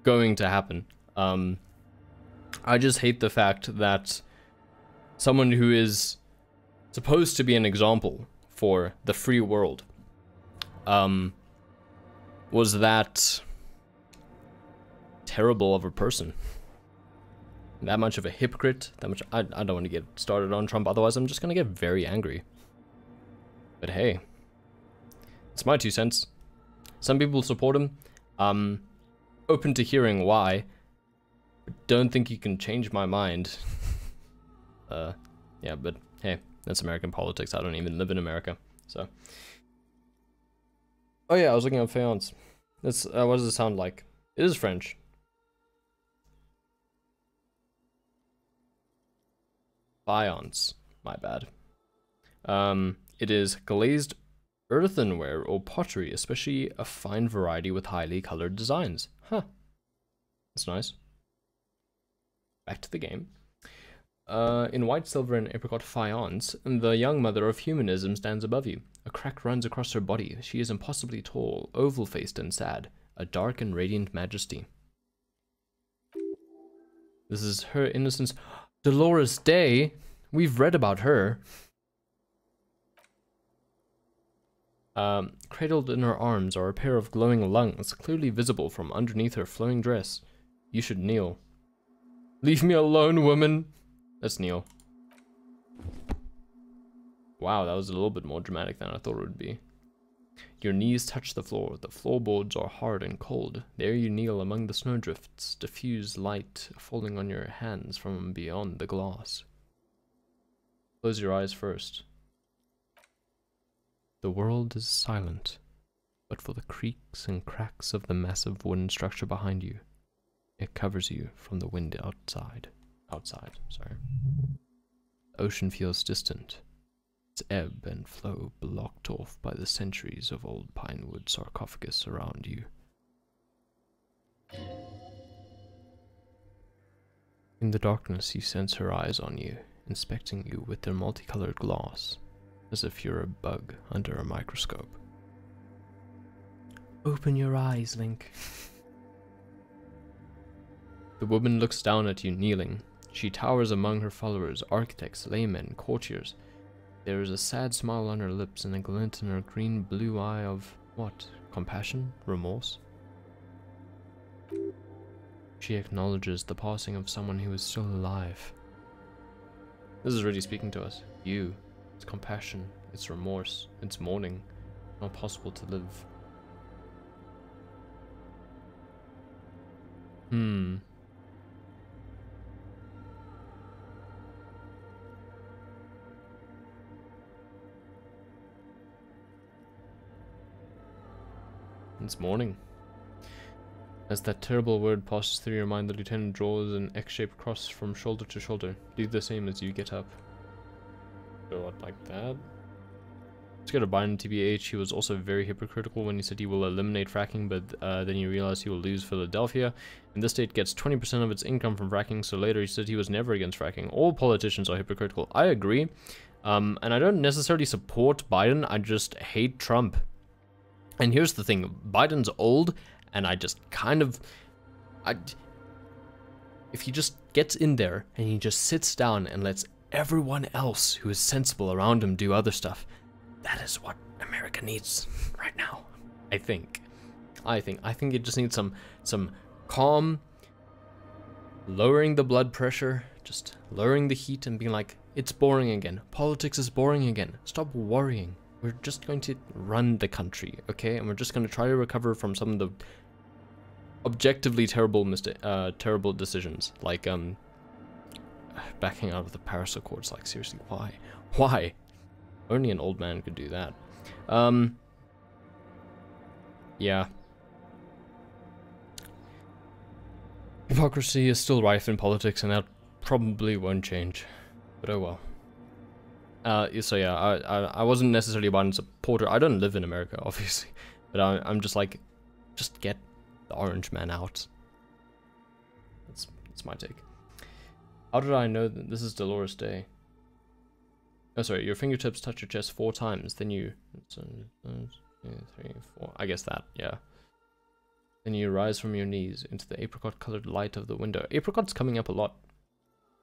going to happen. I just hate the fact that someone who is supposed to be an example for the free world was that terrible of a person. That much of a hypocrite, that much. I don't want to get started on Trump, otherwise I'm just gonna get very angry. But hey, it's my 2 cents. Some people support him. Open to hearing why. But don't think you can change my mind. Yeah, but hey, that's American politics. I don't even live in America, so. Oh yeah, I was looking up faience. That's what does it sound like? It is French. Faience, my bad. It is glazed earthenware or pottery, especially a fine variety with highly colored designs. Huh. That's nice. Back to the game. In white, silver, and apricot faience, the young mother of humanism stands above you. A crack runs across her body. She is impossibly tall, oval-faced and sad, a dark and radiant majesty. This is her innocence. Dolores Day? We've read about her. Cradled in her arms are a pair of glowing lungs, clearly visible from underneath her flowing dress. You should kneel. Leave me alone, woman! Let's kneel. Wow, that was a little bit more dramatic than I thought it would be. Your knees touch the floor. The floorboards are hard and cold. There you kneel among the snowdrifts, diffuse light falling on your hands from beyond the glass. Close your eyes first. The world is silent, but for the creaks and cracks of the massive wooden structure behind you. It covers you from the wind outside. Sorry. The ocean feels distant. Its ebb and flow blocked off by the centuries of old pinewood sarcophagus around you. In the darkness you sense her eyes on you, inspecting you with their multicolored glass, as if you're a bug under a microscope. Open your eyes, Link. The woman looks down at you, kneeling. She towers among her followers, architects, laymen, courtiers. There is a sad smile on her lips and a glint in her green-blue eye of, what? Compassion? Remorse? She acknowledges the passing of someone who is still alive. This is really speaking to us. You. It's compassion. It's remorse. It's mourning. Not possible to live. It's morning. As that terrible word passes through your mind, the lieutenant draws an X-shaped cross from shoulder to shoulder. Do the same as you get up. Go out like that. Let's go to Biden, TBH. He was also very hypocritical when he said he will eliminate fracking, but then he realized he will lose Philadelphia. And this state gets 20% of its income from fracking, so later he said he was never against fracking. All politicians are hypocritical. I agree. And I don't necessarily support Biden, I just hate Trump. And here's the thing, Biden's old, and I just kind of... if he just gets in there, and he just sits down and lets everyone else who is sensible around him do other stuff, that is what America needs right now, I think. I think it just needs some calm, lowering the blood pressure, just lowering the heat and being like, it's boring again. Politics is boring again. Stop worrying. We're just going to run the country, okay? And we're just going to try to recover from some of the objectively terrible terrible decisions, like backing out of the Paris Accords. Like, seriously, why? Why? Only an old man could do that. Yeah. Hypocrisy is still rife in politics, and that probably won't change. But oh well. So yeah, I wasn't necessarily a Biden supporter. I don't live in America, obviously, but I'm just like, just get the orange man out. That's my take. How did I know that this is Dolores Day? Oh, sorry. Your fingertips touch your chest 4 times. Then you 3, 4. I guess that. Yeah. Then you rise from your knees into the apricot-colored light of the window. Apricot's coming up a lot.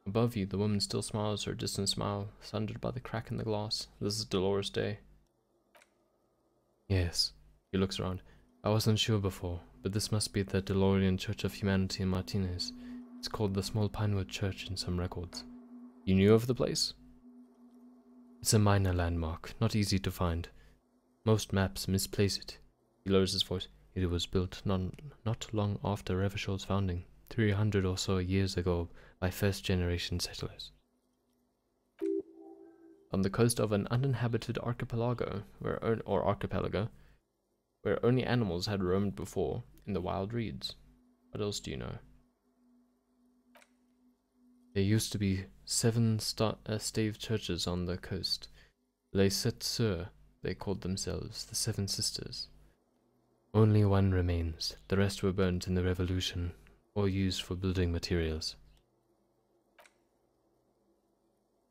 Above you, the woman still smiles her distant smile, sundered by the crack in the glass. This is Dolores Day. Yes. He looks around. I wasn't sure before, but this must be the DeLorean Church of Humanity in Martinez. It's called the Small Pinewood Church in some records. You knew of the place? It's a minor landmark, not easy to find. Most maps misplace it. He lowers his voice. It was built not long after Revachol's founding, 300 or so years ago, by first-generation settlers. On the coast of an uninhabited archipelago, where only animals had roamed before in the wild reeds. What else do you know? There used to be 7 stave churches on the coast. Les Sept Sœurs, they called themselves, the 7 Sisters. Only one remains. The rest were burnt in the Revolution, or used for building materials.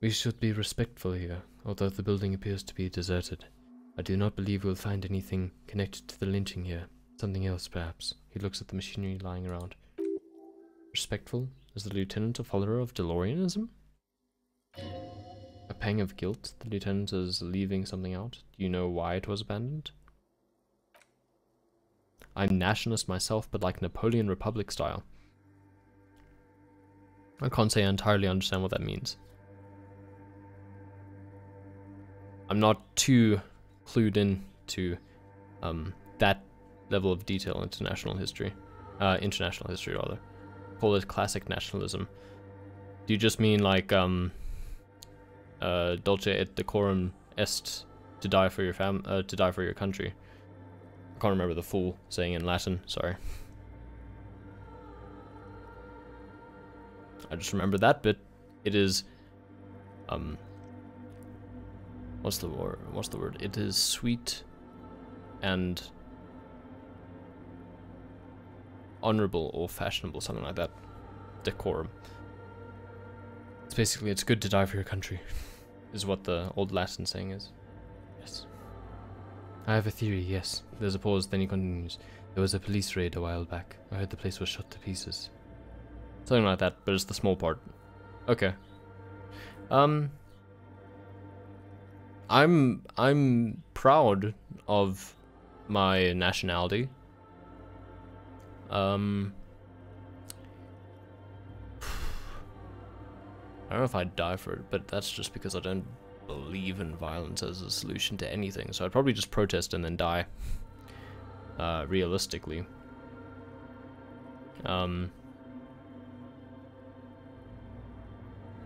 We should be respectful here, although the building appears to be deserted. I do not believe we'll find anything connected to the lynching here. Something else, perhaps. He looks at the machinery lying around. Respectful? Is the lieutenant a follower of DeLoreanism? A pang of guilt? The lieutenant is leaving something out. Do you know why it was abandoned? I'm nationalist myself, but like Napoleon Republic style. I can't say I entirely understand what that means. I'm not too clued in to that level of detail in international history rather. Call it classic nationalism. Do you just mean like dulce et decorum est, to die for your to die for your country? I can't remember the full saying in Latin, sorry. I just remember that bit. It is what's the word? It is sweet and honorable or fashionable, something like that. Decorum. It's basically, it's good to die for your country, is what the old Latin saying is. Yes. I have a theory, yes. There's a pause, then he continues. There was a police raid a while back. I heard the place was shot to pieces. Something like that, but it's the small part. Okay. I'm proud of my nationality. I don't know if I'd die for it, but that's just because I don't believe in violence as a solution to anything, so I'd probably just protest and then die. Realistically.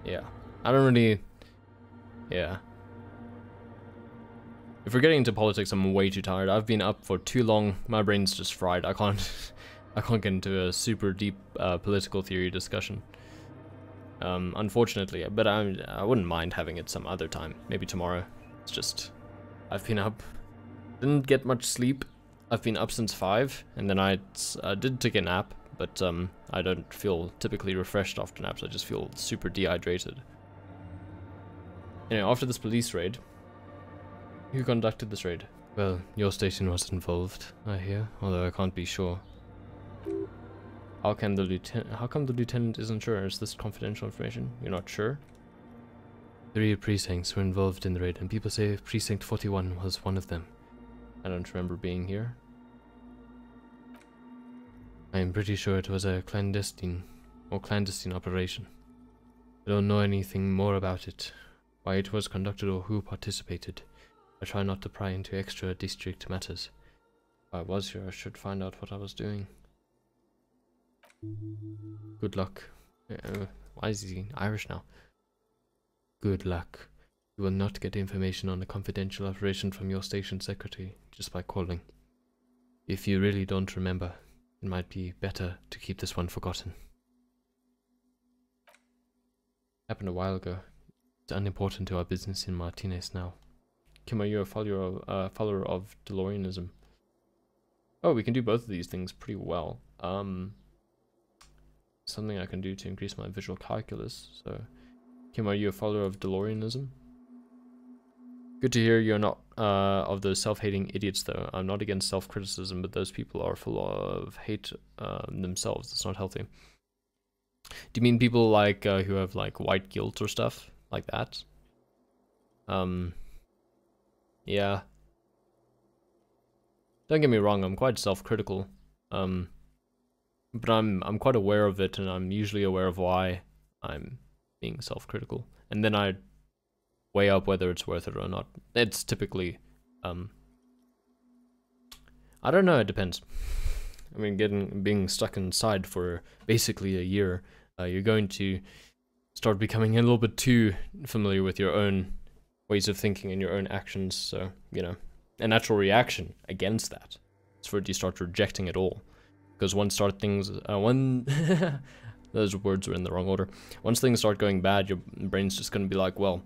Yeah. I don't really... Yeah. If we're getting into politics, I'm way too tired. I've been up for too long. My brain's just fried. I can't get into a super deep political theory discussion. Unfortunately, but I wouldn't mind having it some other time. Maybe tomorrow. It's just, I've been up, didn't get much sleep. I've been up since 5, and then I did take a nap, but I don't feel typically refreshed after naps. I just feel super dehydrated. Anyway, after this police raid, who conducted this raid? Well, your station was involved, I hear, although I can't be sure. How come the lieutenant isn't sure? Is this confidential information? You're not sure? 3 precincts were involved in the raid, and people say Precinct 41 was one of them. I don't remember being here. I am pretty sure it was a clandestine or clandestine operation. I don't know anything more about it, why it was conducted or who participated. I try not to pry into extra district matters. If I was here, I should find out what I was doing. Good luck. Why is he Irish now? Good luck. You will not get information on a confidential operation from your station secretary just by calling. If you really don't remember, it might be better to keep this one forgotten. Happened a while ago. It's unimportant to our business in Martinez now. Kim, are you a follower of DeLoreanism? Oh, we can do both of these things pretty well. Something I can do to increase my visual calculus. So, Kim, are you a follower of DeLoreanism? Good to hear you're not of those self-hating idiots, though. I'm not against self-criticism, but those people are full of hate themselves. It's not healthy. Do you mean people like who have like white guilt or stuff like that? Yeah. Don't get me wrong, I'm quite self-critical. But I'm quite aware of it, and I'm usually aware of why I'm being self-critical. And then I weigh up whether it's worth it or not. It's typically, I don't know, it depends. I mean, being stuck inside for basically a year, you're going to start becoming a little bit too familiar with your own ways of thinking and your own actions. So, you know, a natural reaction against that is for it to start rejecting it all. Because once those words were in the wrong order. Once things start going bad, your brain's just going to be like, well,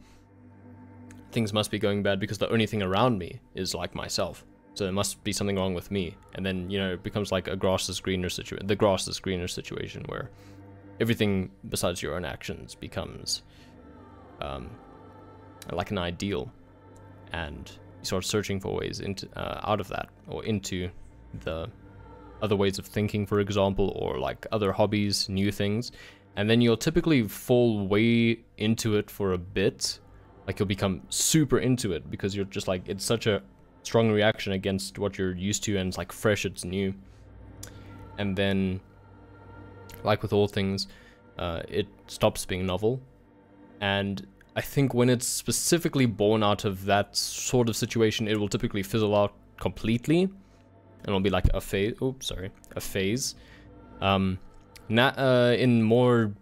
things must be going bad because the only thing around me is like myself. So there must be something wrong with me. And then, you know, it becomes like the grass is greener situation where everything besides your own actions becomes like an ideal. And you start searching for ways into out of that, or into the other ways of thinking, for example, or like other hobbies, new things. And then you'll typically fall way into it for a bit. Like you'll become super into it because you're just like, it's such a strong reaction against what you're used to, and it's like fresh, it's new. And then, like with all things, it stops being novel. And I think when it's specifically born out of that sort of situation, it will typically fizzle out completely, and it'll be like a phase. Oops, sorry, a phase. In more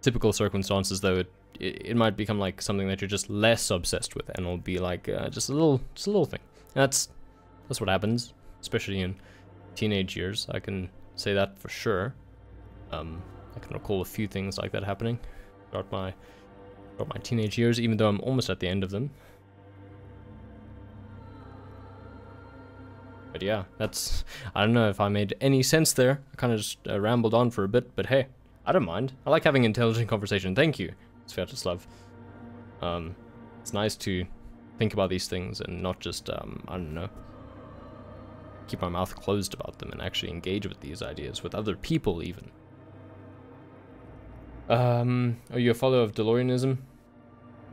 typical circumstances, though, it might become like something that you're just less obsessed with, and it'll be like just a little thing. That's what happens, especially in teenage years. I can say that for sure. I can recall a few things like that happening throughout my teenage years, even though I'm almost at the end of them. But yeah, I don't know if I made any sense there. I kind of just rambled on for a bit, but hey, I don't mind. I like having intelligent conversation. Thank you, Sviatoslav. It's nice to think about these things and not just, I don't know, keep my mouth closed about them, and actually engage with these ideas with other people even. Are you a follower of DeLoreanism?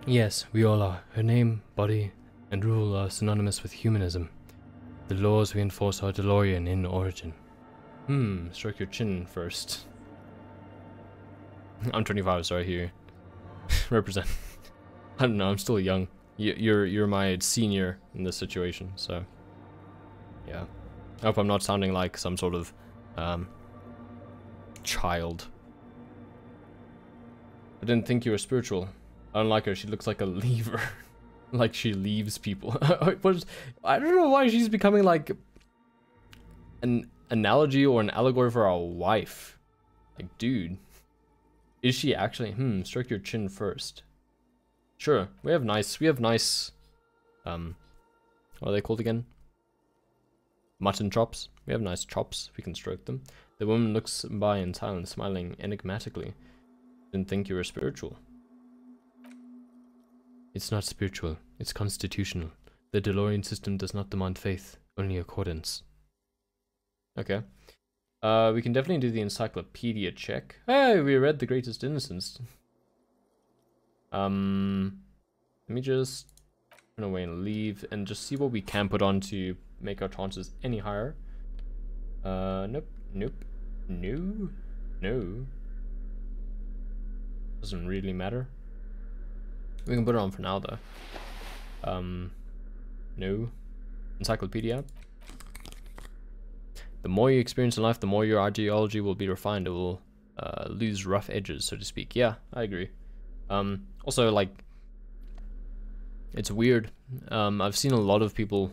Yes, we all are. Her name, body, and rule are synonymous with humanism. The laws we enforce are DeLorean in origin. Stroke your chin first. I'm 25, so I hear you. Represent. I don't know, I'm still young. You're my senior in this situation, so yeah. I hope I'm not sounding like some sort of child. I didn't think you were spiritual. I don't like her. She looks like a leaver. Like she leaves people. I don't know why she's becoming like an analogy or an allegory for our wife. Like, dude. Is she actually? Stroke your chin first. Sure. We have nice, what are they called again? Mutton chops. We have nice chops. We can stroke them. The woman looks by in silence, smiling enigmatically. Didn't think you were spiritual. It's not spiritual. It's constitutional. The DeLorean system does not demand faith, only accordance. Okay. We can definitely do the encyclopedia check. Hey, we read The Greatest Innocence. Let me just run away and leave and just see what we can put on to make our chances any higher. Nope. Doesn't really matter. We can put it on for now, though. No. Encyclopedia. The more you experience in life, the more your ideology will be refined. It will lose rough edges, so to speak. Yeah, I agree. Also, like, it's weird. I've seen a lot of people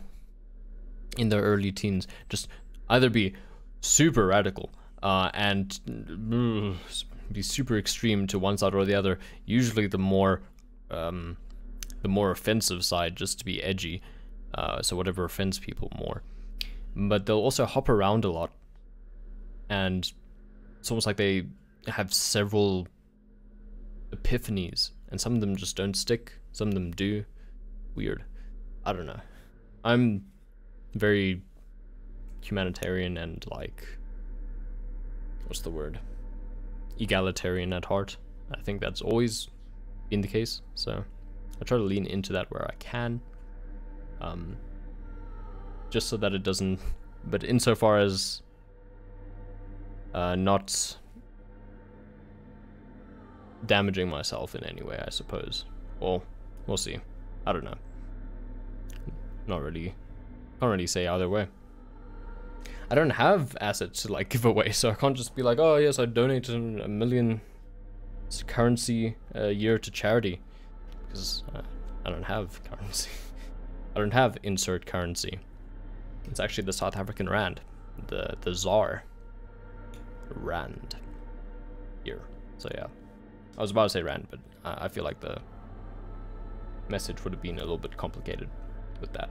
in their early teens just either be super radical and be super extreme to one side or the other. Usually the more offensive side, just to be edgy. So whatever offends people more. But they'll also hop around a lot, and it's almost like they have several epiphanies, and some of them just don't stick, some of them do. Weird. I don't know. I'm very humanitarian and, like, what's the word? Egalitarian at heart. I think that's always been the case, so I try to lean into that where I can. Just so that it doesn't, but insofar as not damaging myself in any way, I suppose. Well, we'll see. I don't know. Not really. Can't really say either way. I don't have assets to, like, give away, so I can't just be like, oh yes, I donated 1 million currency a year to charity, because I don't have currency. I don't have insert currency. It's actually the South African rand, the ZAR rand here. So yeah, I was about to say rand, but I feel like the message would have been a little bit complicated with that.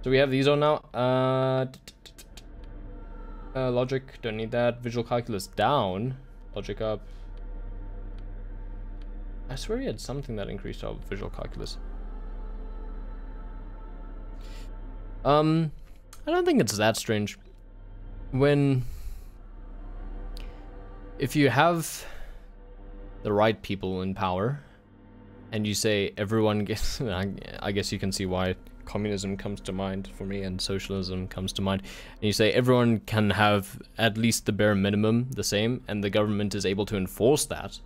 So we have these on now. Logic, don't need that. Visual calculus down. Logic up. I swear he had something that increased our visual calculus. I don't think it's that strange. If you have the right people in power, and you say everyone gets, I guess you can see why communism comes to mind for me and socialism comes to mind, and you say everyone can have at least the bare minimum the same, and the government is able to enforce that.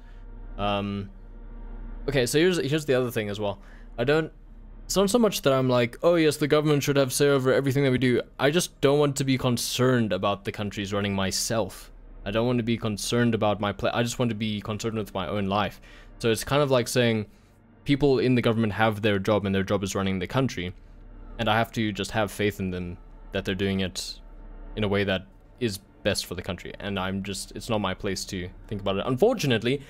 Okay, so here's the other thing as well. It's not so much that I'm like, oh yes, the government should have say over everything that we do. I just don't want to be concerned about the countries running myself. I don't want to be concerned about I just want to be concerned with my own life. So it's kind of like saying people in the government have their job and their job is running the country, and I have to just have faith in them that they're doing it in a way that is best for the country. And it's not my place to think about it. Unfortunately,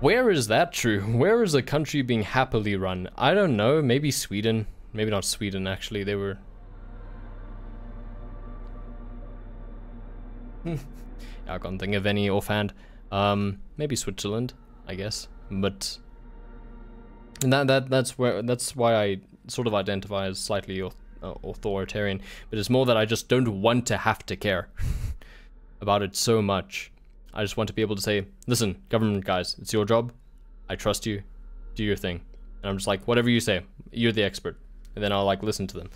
where is that true? Where is a country being happily run? I don't know. Maybe Sweden. Maybe not Sweden, actually. They were... I can't think of any offhand. Maybe Switzerland, I guess. But that's why I sort of identify as slightly authoritarian. But it's more that I just don't want to have to care about it so much. I just want to be able to say, listen, government guys, it's your job. I trust you. Do your thing. And I'm just like, whatever you say, you're the expert. And then I'll, like, listen to them.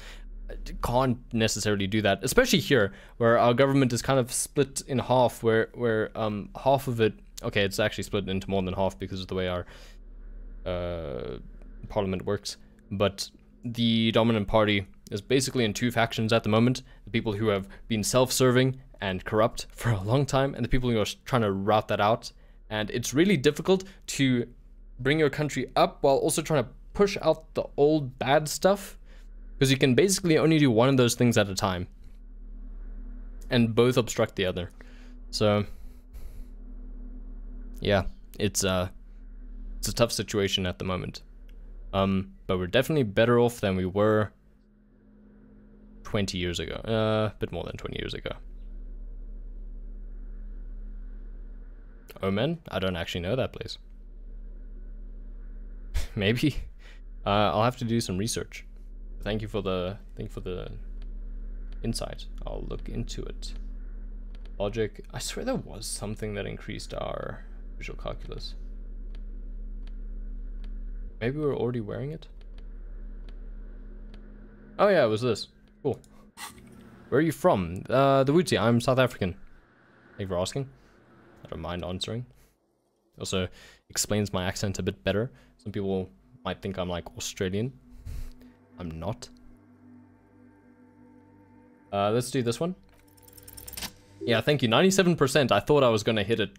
I can't necessarily do that, especially here, where our government is kind of split in half, where half of it, okay, it's actually split into more than half because of the way our parliament works. But the dominant party is basically in two factions at the moment. The people who have been self-serving and corrupt for a long time, and the people who are trying to route that out. And it's really difficult to bring your country up while also trying to push out the old bad stuff, because you can basically only do one of those things at a time, and both obstruct the other. So yeah, it's a tough situation at the moment. But we're definitely better off than we were 20 years ago. A bit more than 20 years ago. Omen? I don't actually know that place. Maybe. I'll have to do some research. Thank you for the insight. I'll look into it. Logic. I swear there was something that increased our visual calculus. Maybe we were already wearing it? Oh yeah, it was this. Cool. Where are you from? The Woodsy. I'm South African. Thank you for asking. I don't mind answering. Also explains my accent a bit better. Some people might think I'm like Australian. I'm not. Let's do this one. Yeah, thank you. 97%. I thought I was gonna hit it.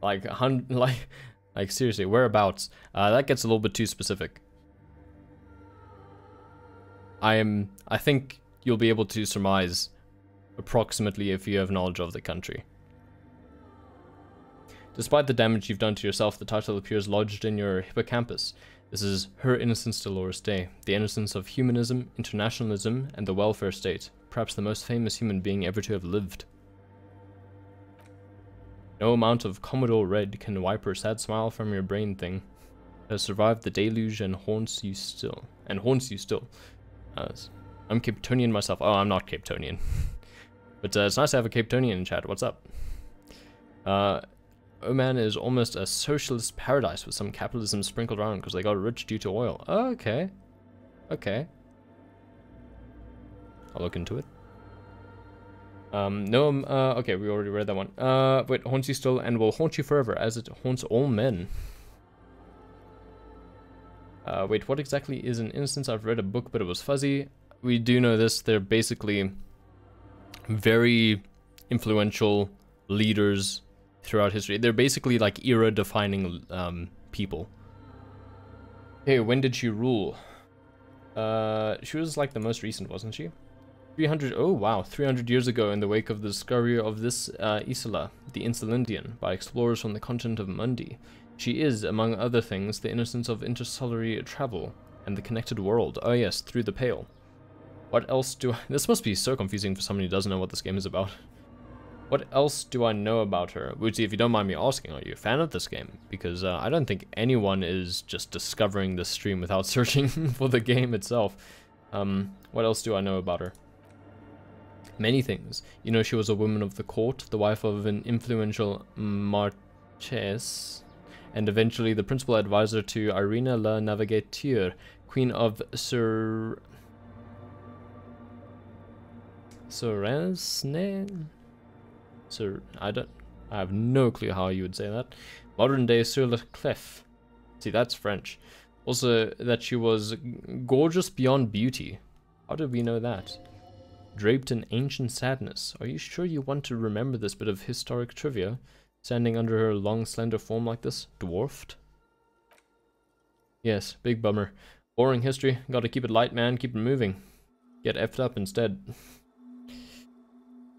Like 100, like seriously, whereabouts? That gets a little bit too specific. I think you'll be able to surmise approximately if you have knowledge of the country. Despite the damage you've done to yourself, the title appears lodged in your hippocampus. This is Her Innocence Dolores Day, the innocence of humanism, internationalism, and the welfare state. Perhaps the most famous human being ever to have lived. No amount of Commodore Red can wipe her sad smile from your brain thing. It has survived the deluge and haunts you still. I'm Capetonian myself. Oh, I'm not Capetonian. But it's nice to have a Capetonian in chat. What's up? Oman is almost a socialist paradise with some capitalism sprinkled around because they got rich due to oil. Oh, okay. Okay. I'll look into it. Okay, we already read that one. Wait, haunts you still and will haunt you forever as it haunts all men. Wait, what exactly is an innocence? I've read a book, but it was fuzzy. We do know this. They're basically very influential leaders throughout history. They're basically like era-defining people. Hey, when did she rule? She was like the most recent, wasn't she? 300, oh wow, 300 years ago in the wake of the discovery of this Isla, the Insulindian, by explorers from the continent of Mundi. She is, among other things, the innocence of interstellar travel and the connected world. Oh yes, through the Pale. What else do I... This must be so confusing for somebody who doesn't know what this game is about. What else do I know about her? Woodsy, if you don't mind me asking, are you a fan of this game? Because I don't think anyone is just discovering this stream without searching for the game itself. What else do I know about her? Many things. You know, she was a woman of the court, the wife of an influential Marchese, and eventually the principal advisor to Irina la Navigateur, queen of I have no clue how you would say that. Modern day Sur le Clef. See, that's French. Also, that she was gorgeous beyond beauty. How did we know that? Draped in ancient sadness. Are you sure you want to remember this bit of historic trivia? Standing under her long, slender form like this? Dwarfed? Yes, big bummer. Boring history. Gotta keep it light, man. Keep it moving. Get effed up instead.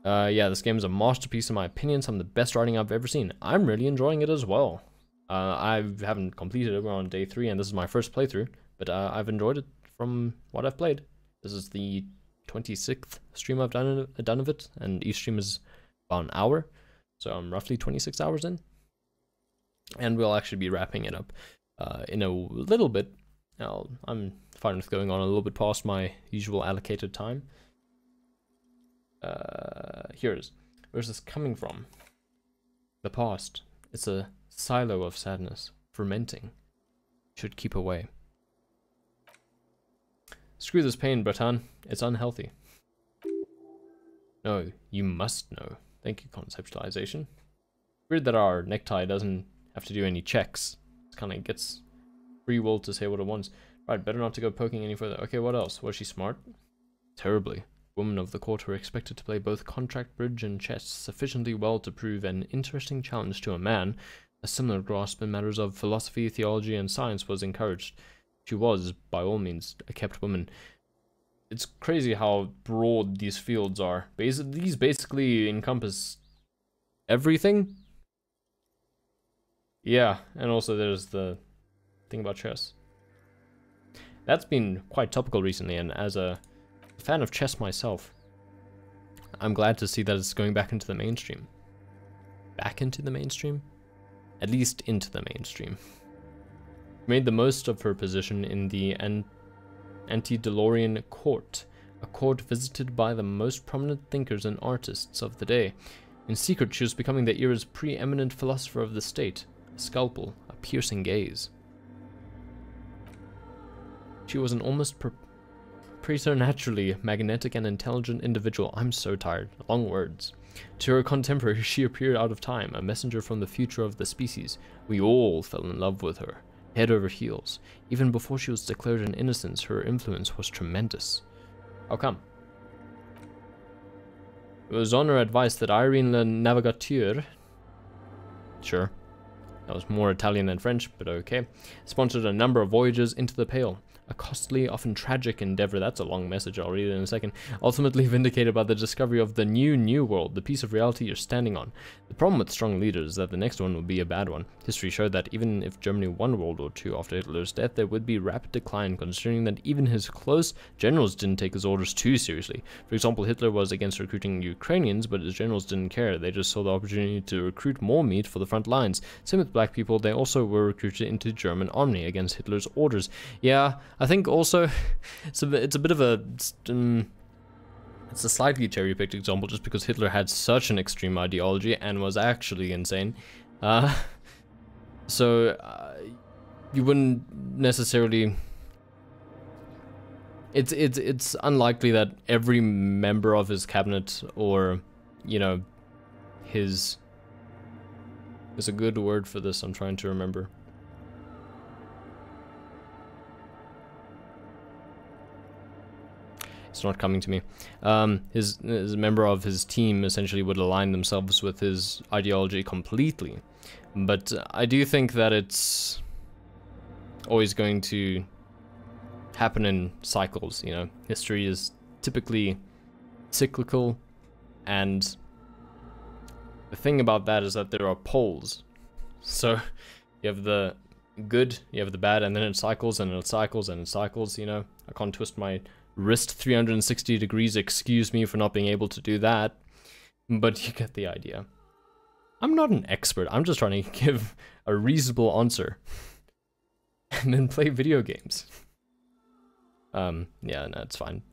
Yeah, this game is a masterpiece in my opinion. Some of the best writing I've ever seen. I'm really enjoying it as well. I haven't completed it. We're on day 3 and this is my first playthrough. But I've enjoyed it from what I've played. This is the 26th stream I've done of it, and each stream is about an hour, so I'm roughly 26 hours in, and we'll actually be wrapping it up in a little bit. I'm fine with going on a little bit past my usual allocated time. Here it is. Where's this coming from? The past. It's a silo of sadness, fermenting. Should keep away. Screw this pain, Breton. It's unhealthy. No, you must know. Thank you, conceptualization. Weird that our necktie doesn't have to do any checks. It kind of gets free will to say what it wants. Right, better not to go poking any further. Okay, what else? Was she smart? Terribly. Women of the court were expected to play both contract bridge and chess sufficiently well to prove an interesting challenge to a man. A similar grasp in matters of philosophy, theology, and science was encouraged. She was, by all means, a kept woman. It's crazy how broad these fields are. These basically encompass everything. Yeah, and also there's the thing about chess. That's been quite topical recently, and as a fan of chess myself, I'm glad to see that it's going back into the mainstream. Back into the mainstream? At least into the mainstream. Made the most of her position in the Antediluvian court, a court visited by the most prominent thinkers and artists of the day. In secret, she was becoming the era's preeminent philosopher of the state, a scalpel, a piercing gaze. She was an almost preternaturally magnetic and intelligent individual. I'm so tired. Long words. To her contemporary, she appeared out of time, a messenger from the future of the species. We all fell in love with her, head over heels. Even before she was declared an innocence, her influence was tremendous. How come? It was on her advice that Irene Le Navigateur, sure, that was more Italian than French, but okay, sponsored a number of voyages into the Pale. A costly, often tragic endeavor, that's a long message, I'll read it in a second, ultimately vindicated by the discovery of the new world, the piece of reality you're standing on. The problem with strong leaders is that the next one will be a bad one. History showed that even if Germany won World War II after Hitler's death, there would be rapid decline, considering that even his close generals didn't take his orders too seriously. For example, Hitler was against recruiting Ukrainians, but his generals didn't care. They just saw the opportunity to recruit more meat for the front lines. Same with black people, they also were recruited into German army against Hitler's orders. Yeah, I think also it's a bit of a it's a slightly cherry-picked example just because Hitler had such an extreme ideology and was actually insane. So you wouldn't necessarily. It's unlikely that every member of his cabinet or, you know, his. There's a good word for this. I'm trying to remember. It's not coming to me. His member of his team essentially would align themselves with his ideology completely. But I do think that it's always going to happen in cycles, you know. History is typically cyclical, and the thing about that is that there are poles. So you have the good, you have the bad, and then it cycles and it cycles and it cycles, you know. I can't twist my wrist 360 degrees, excuse me for not being able to do that, but you get the idea. I'm not an expert, I'm just trying to give a reasonable answer and then play video games. Yeah, no, it's fine.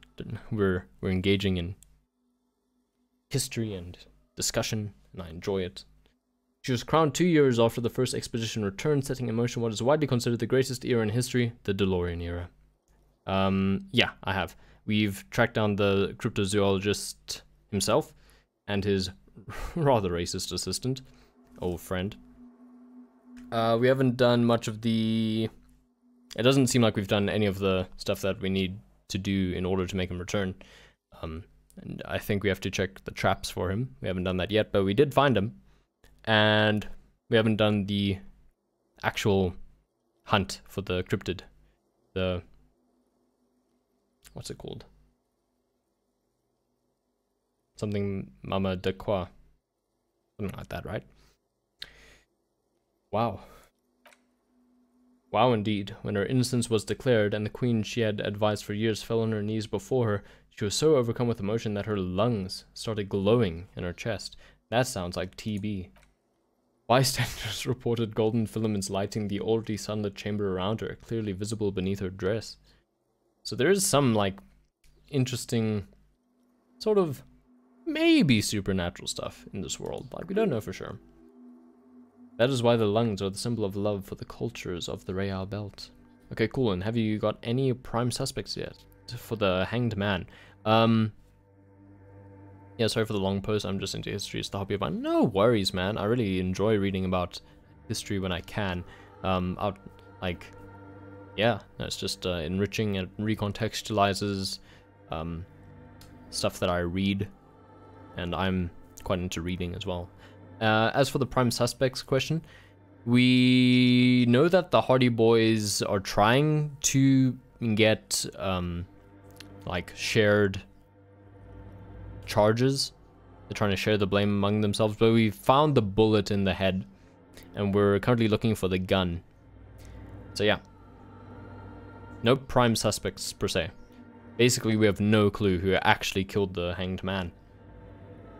We're engaging in history and discussion, and I enjoy it. She was crowned 2 years after the first expedition returned, setting in motion what is widely considered the greatest era in history, the DeLorean era. Yeah, I have. We've tracked down the cryptozoologist himself and his rather racist assistant, old friend. We haven't done much of the... It doesn't seem like we've done any of the stuff that we need to do in order to make him return. And I think we have to check the traps for him. We haven't done that yet, but we did find him. And we haven't done the actual hunt for the cryptid. The... What's it called? Something Mama de Quoi. Something like that, right? Wow. Wow, indeed. When her innocence was declared and the queen she had advised for years fell on her knees before her, she was so overcome with emotion that her lungs started glowing in her chest. That sounds like TB. Bystanders reported golden filaments lighting the already sunlit chamber around her, clearly visible beneath her dress. So there is some, like, interesting, sort of, maybe supernatural stuff in this world. Like, we don't know for sure. That is why the lungs are the symbol of love for the cultures of the Real Belt. Okay, cool. And have you got any prime suspects yet for the hanged man? Yeah, sorry for the long post. I'm just into history. It's the hobby of mine. No worries, man. I really enjoy reading about history when I can. Yeah, it's just enriching and recontextualizes stuff that I read, and I'm quite into reading as well. As for the prime suspects question, we know that the Hardy Boys are trying to get like shared charges. They're trying to share the blame among themselves, but we found the bullet in the head, and we're currently looking for the gun. So yeah. No prime suspects, per se. Basically, we have no clue who actually killed the hanged man.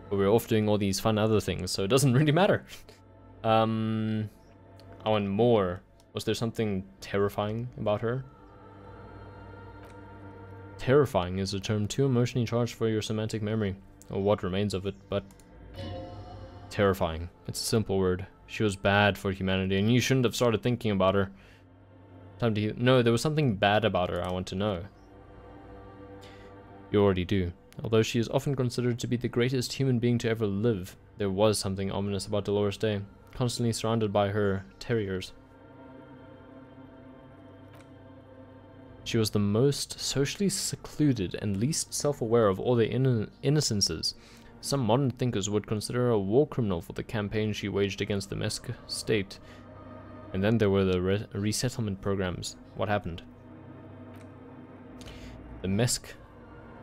But we're off doing all these fun other things, so it doesn't really matter. I want more. Was there something terrifying about her? Terrifying is a term too emotionally charged for your semantic memory, or what remains of it, but... Terrifying. It's a simple word. She was bad for humanity, and you shouldn't have started thinking about her. Time to heal. No, there was something bad about her I want to know. You already do. Although she is often considered to be the greatest human being to ever live, there was something ominous about Dolores Day, constantly surrounded by her terriers. She was the most socially secluded and least self-aware of all the innocences. Some modern thinkers would consider her a war criminal for the campaign she waged against the Mesk state. And then there were the resettlement programs. What happened? The Mesk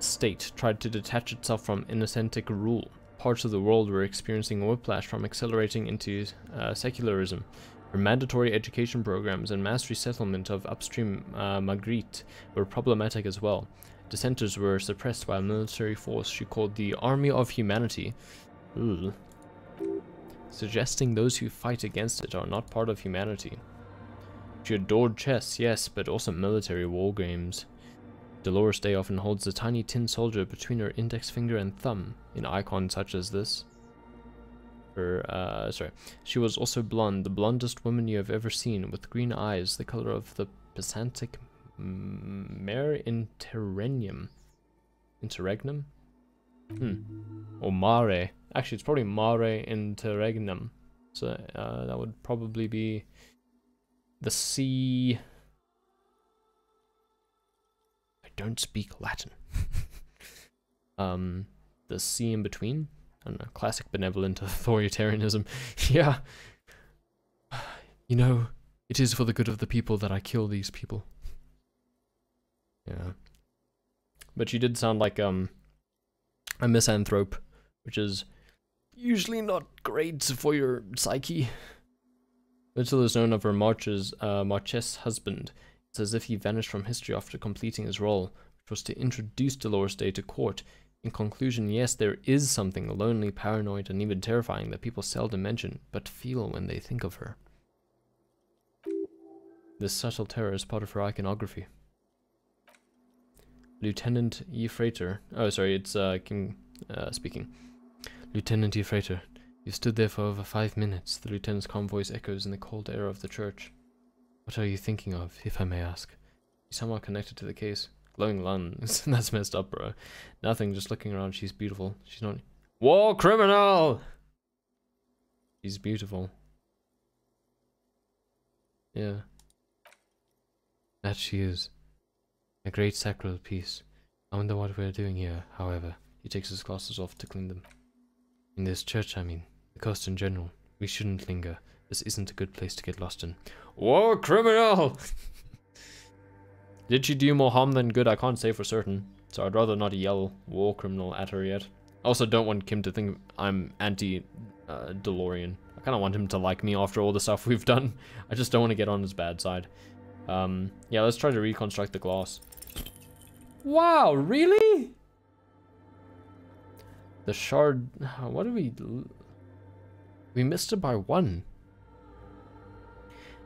state tried to detach itself from Innocentic rule. Parts of the world were experiencing whiplash from accelerating into secularism. Her mandatory education programs and mass resettlement of upstream Magritte were problematic as well. Dissenters were suppressed by a military force she called the Army of Humanity. Ugh. Suggesting those who fight against it are not part of humanity. She adored chess, yes, but also military war games. Dolores Day often holds a tiny tin soldier between her index finger and thumb in icons such as this. She was also blonde, the blondest woman you have ever seen, with green eyes, the color of the Pesantic mare interregnum. Interregnum? Or mare. Actually, it's probably mare interregnum. So that would probably be the sea. I don't speak Latin. The sea in between. I don't know, classic benevolent authoritarianism. Yeah. You know, it is for the good of the people that I kill these people. Yeah. But she did sound like a misanthrope, which is usually not great for your psyche. Little is known of her Marchese husband. It's as if he vanished from history after completing his role, which was to introduce Dolores Day to court. In conclusion, yes, there is something lonely, paranoid, and even terrifying that people seldom mention, but feel when they think of her. This subtle terror is part of her iconography. Lieutenant E. Frater. Oh, sorry, it's King speaking. Lieutenant E. Frater, you stood there for over 5 minutes. The lieutenant's calm voice echoes in the cold air of the church. What are you thinking of, if I may ask? He's somewhat connected to the case. Glowing lungs. That's messed up, bro. Nothing, just looking around. She's beautiful. She's not... War criminal! She's beautiful. Yeah. That she is. A great sacral piece. I wonder what we're doing here, however. He takes his glasses off, tickling them. In this church, I mean. The coast in general. We shouldn't linger. This isn't a good place to get lost in. War criminal! Did she do more harm than good? I can't say for certain. So I'd rather not yell war criminal at her yet. I also don't want Kim to think I'm anti-DeLorean. I kind of want him to like me after all the stuff we've done. I just don't want to get on his bad side. Yeah, let's try to reconstruct the glass. Wow, really? The shard... What did we... We missed it by 1.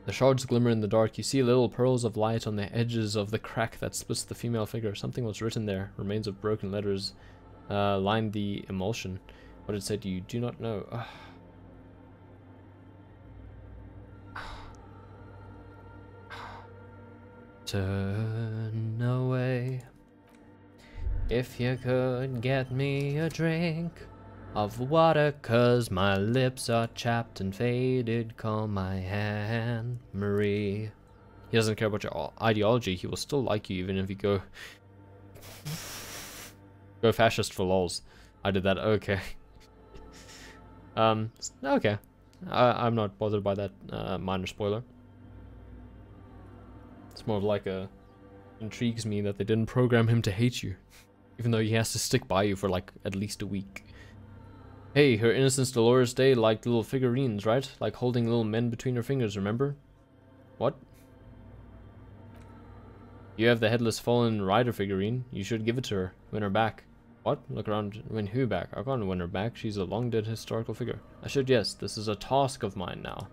The shards glimmer in the dark. You see little pearls of light on the edges of the crack that splits the female figure. Something was written there. Remains of broken letters line the emulsion. What it said, you do not know. Turn away. If you could get me a drink of water, 'cause my lips are chapped and faded, call my hand Marie. He doesn't care about your ideology. He will still like you even if you go fascist for lols. I did that. Okay. Okay. I'm not bothered by that minor spoiler. It's more of like intrigues me that they didn't program him to hate you, even though he has to stick by you for like at least a week. Hey, her Innocence Dolores Day liked little figurines, right? Like holding little men between her fingers, remember? What? You have the Headless Fallen Rider figurine. You should give it to her. Win her back. What? Look around. Win who back? I can't win her back. She's a long dead historical figure. I should, yes. This is a task of mine now.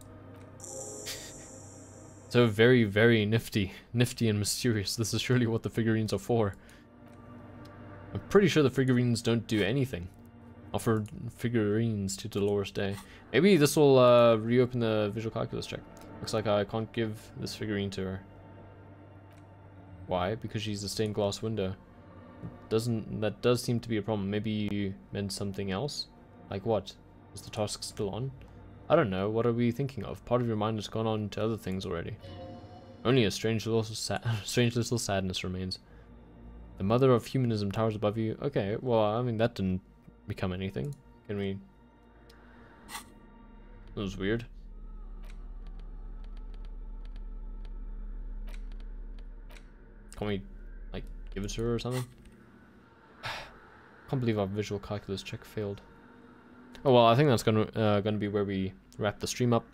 So very, very nifty. Nifty and mysterious. This is surely what the figurines are for. I'm pretty sure the figurines don't do anything. Offer figurines to Dolores Day. Maybe this will reopen the visual calculus check. Looks like I can't give this figurine to her. Why? Because she's a stained glass window. that does seem to be a problem. Maybe you meant something else? Like what? Is the task still on? I don't know. What are we thinking of? Part of your mind has gone on to other things already. Only a strange little sadness remains. The mother of humanism towers above you. Okay, well, I mean, that didn't become anything. Can we... That was weird. Can we, like, give it to her or something? Can't believe our visual calculus check failed. Oh well, I think that's gonna be where we wrap the stream up.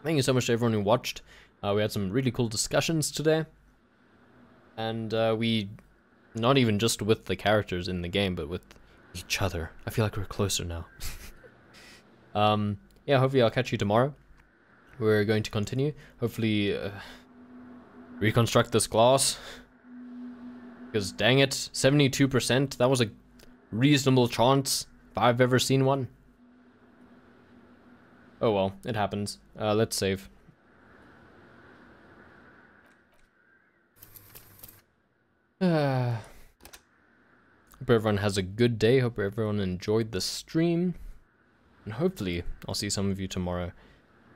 Thank you so much to everyone who watched. We had some really cool discussions today, and we, not even just with the characters in the game, but with each other. I feel like we're closer now. Yeah, hopefully I'll catch you tomorrow. We're going to continue. Hopefully, reconstruct this glass. Because dang it, 72%. That was a reasonable chance if I've ever seen one. Oh well, it happens. Let's save. Hope everyone has a good day. Hope everyone enjoyed the stream. And hopefully, I'll see some of you tomorrow.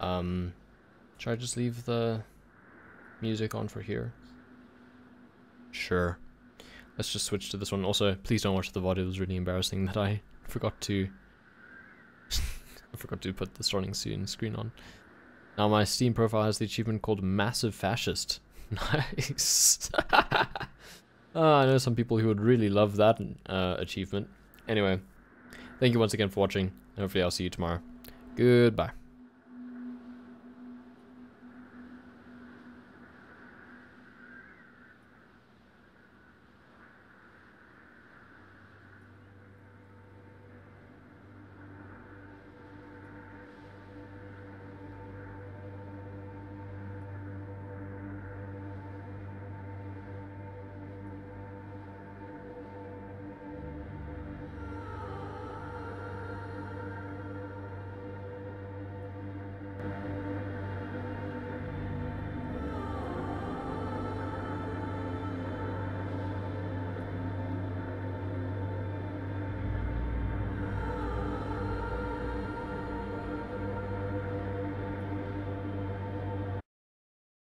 Should I just leave the music on for here? Sure. Let's just switch to this one. Also, please don't watch the VOD. It was really embarrassing that I forgot to... I forgot to put the starting screen on. Now my Steam profile has the achievement called Massive Fascist. Nice. I know some people who would really love that achievement. Anyway, thank you once again for watching. Hopefully I'll see you tomorrow. Goodbye.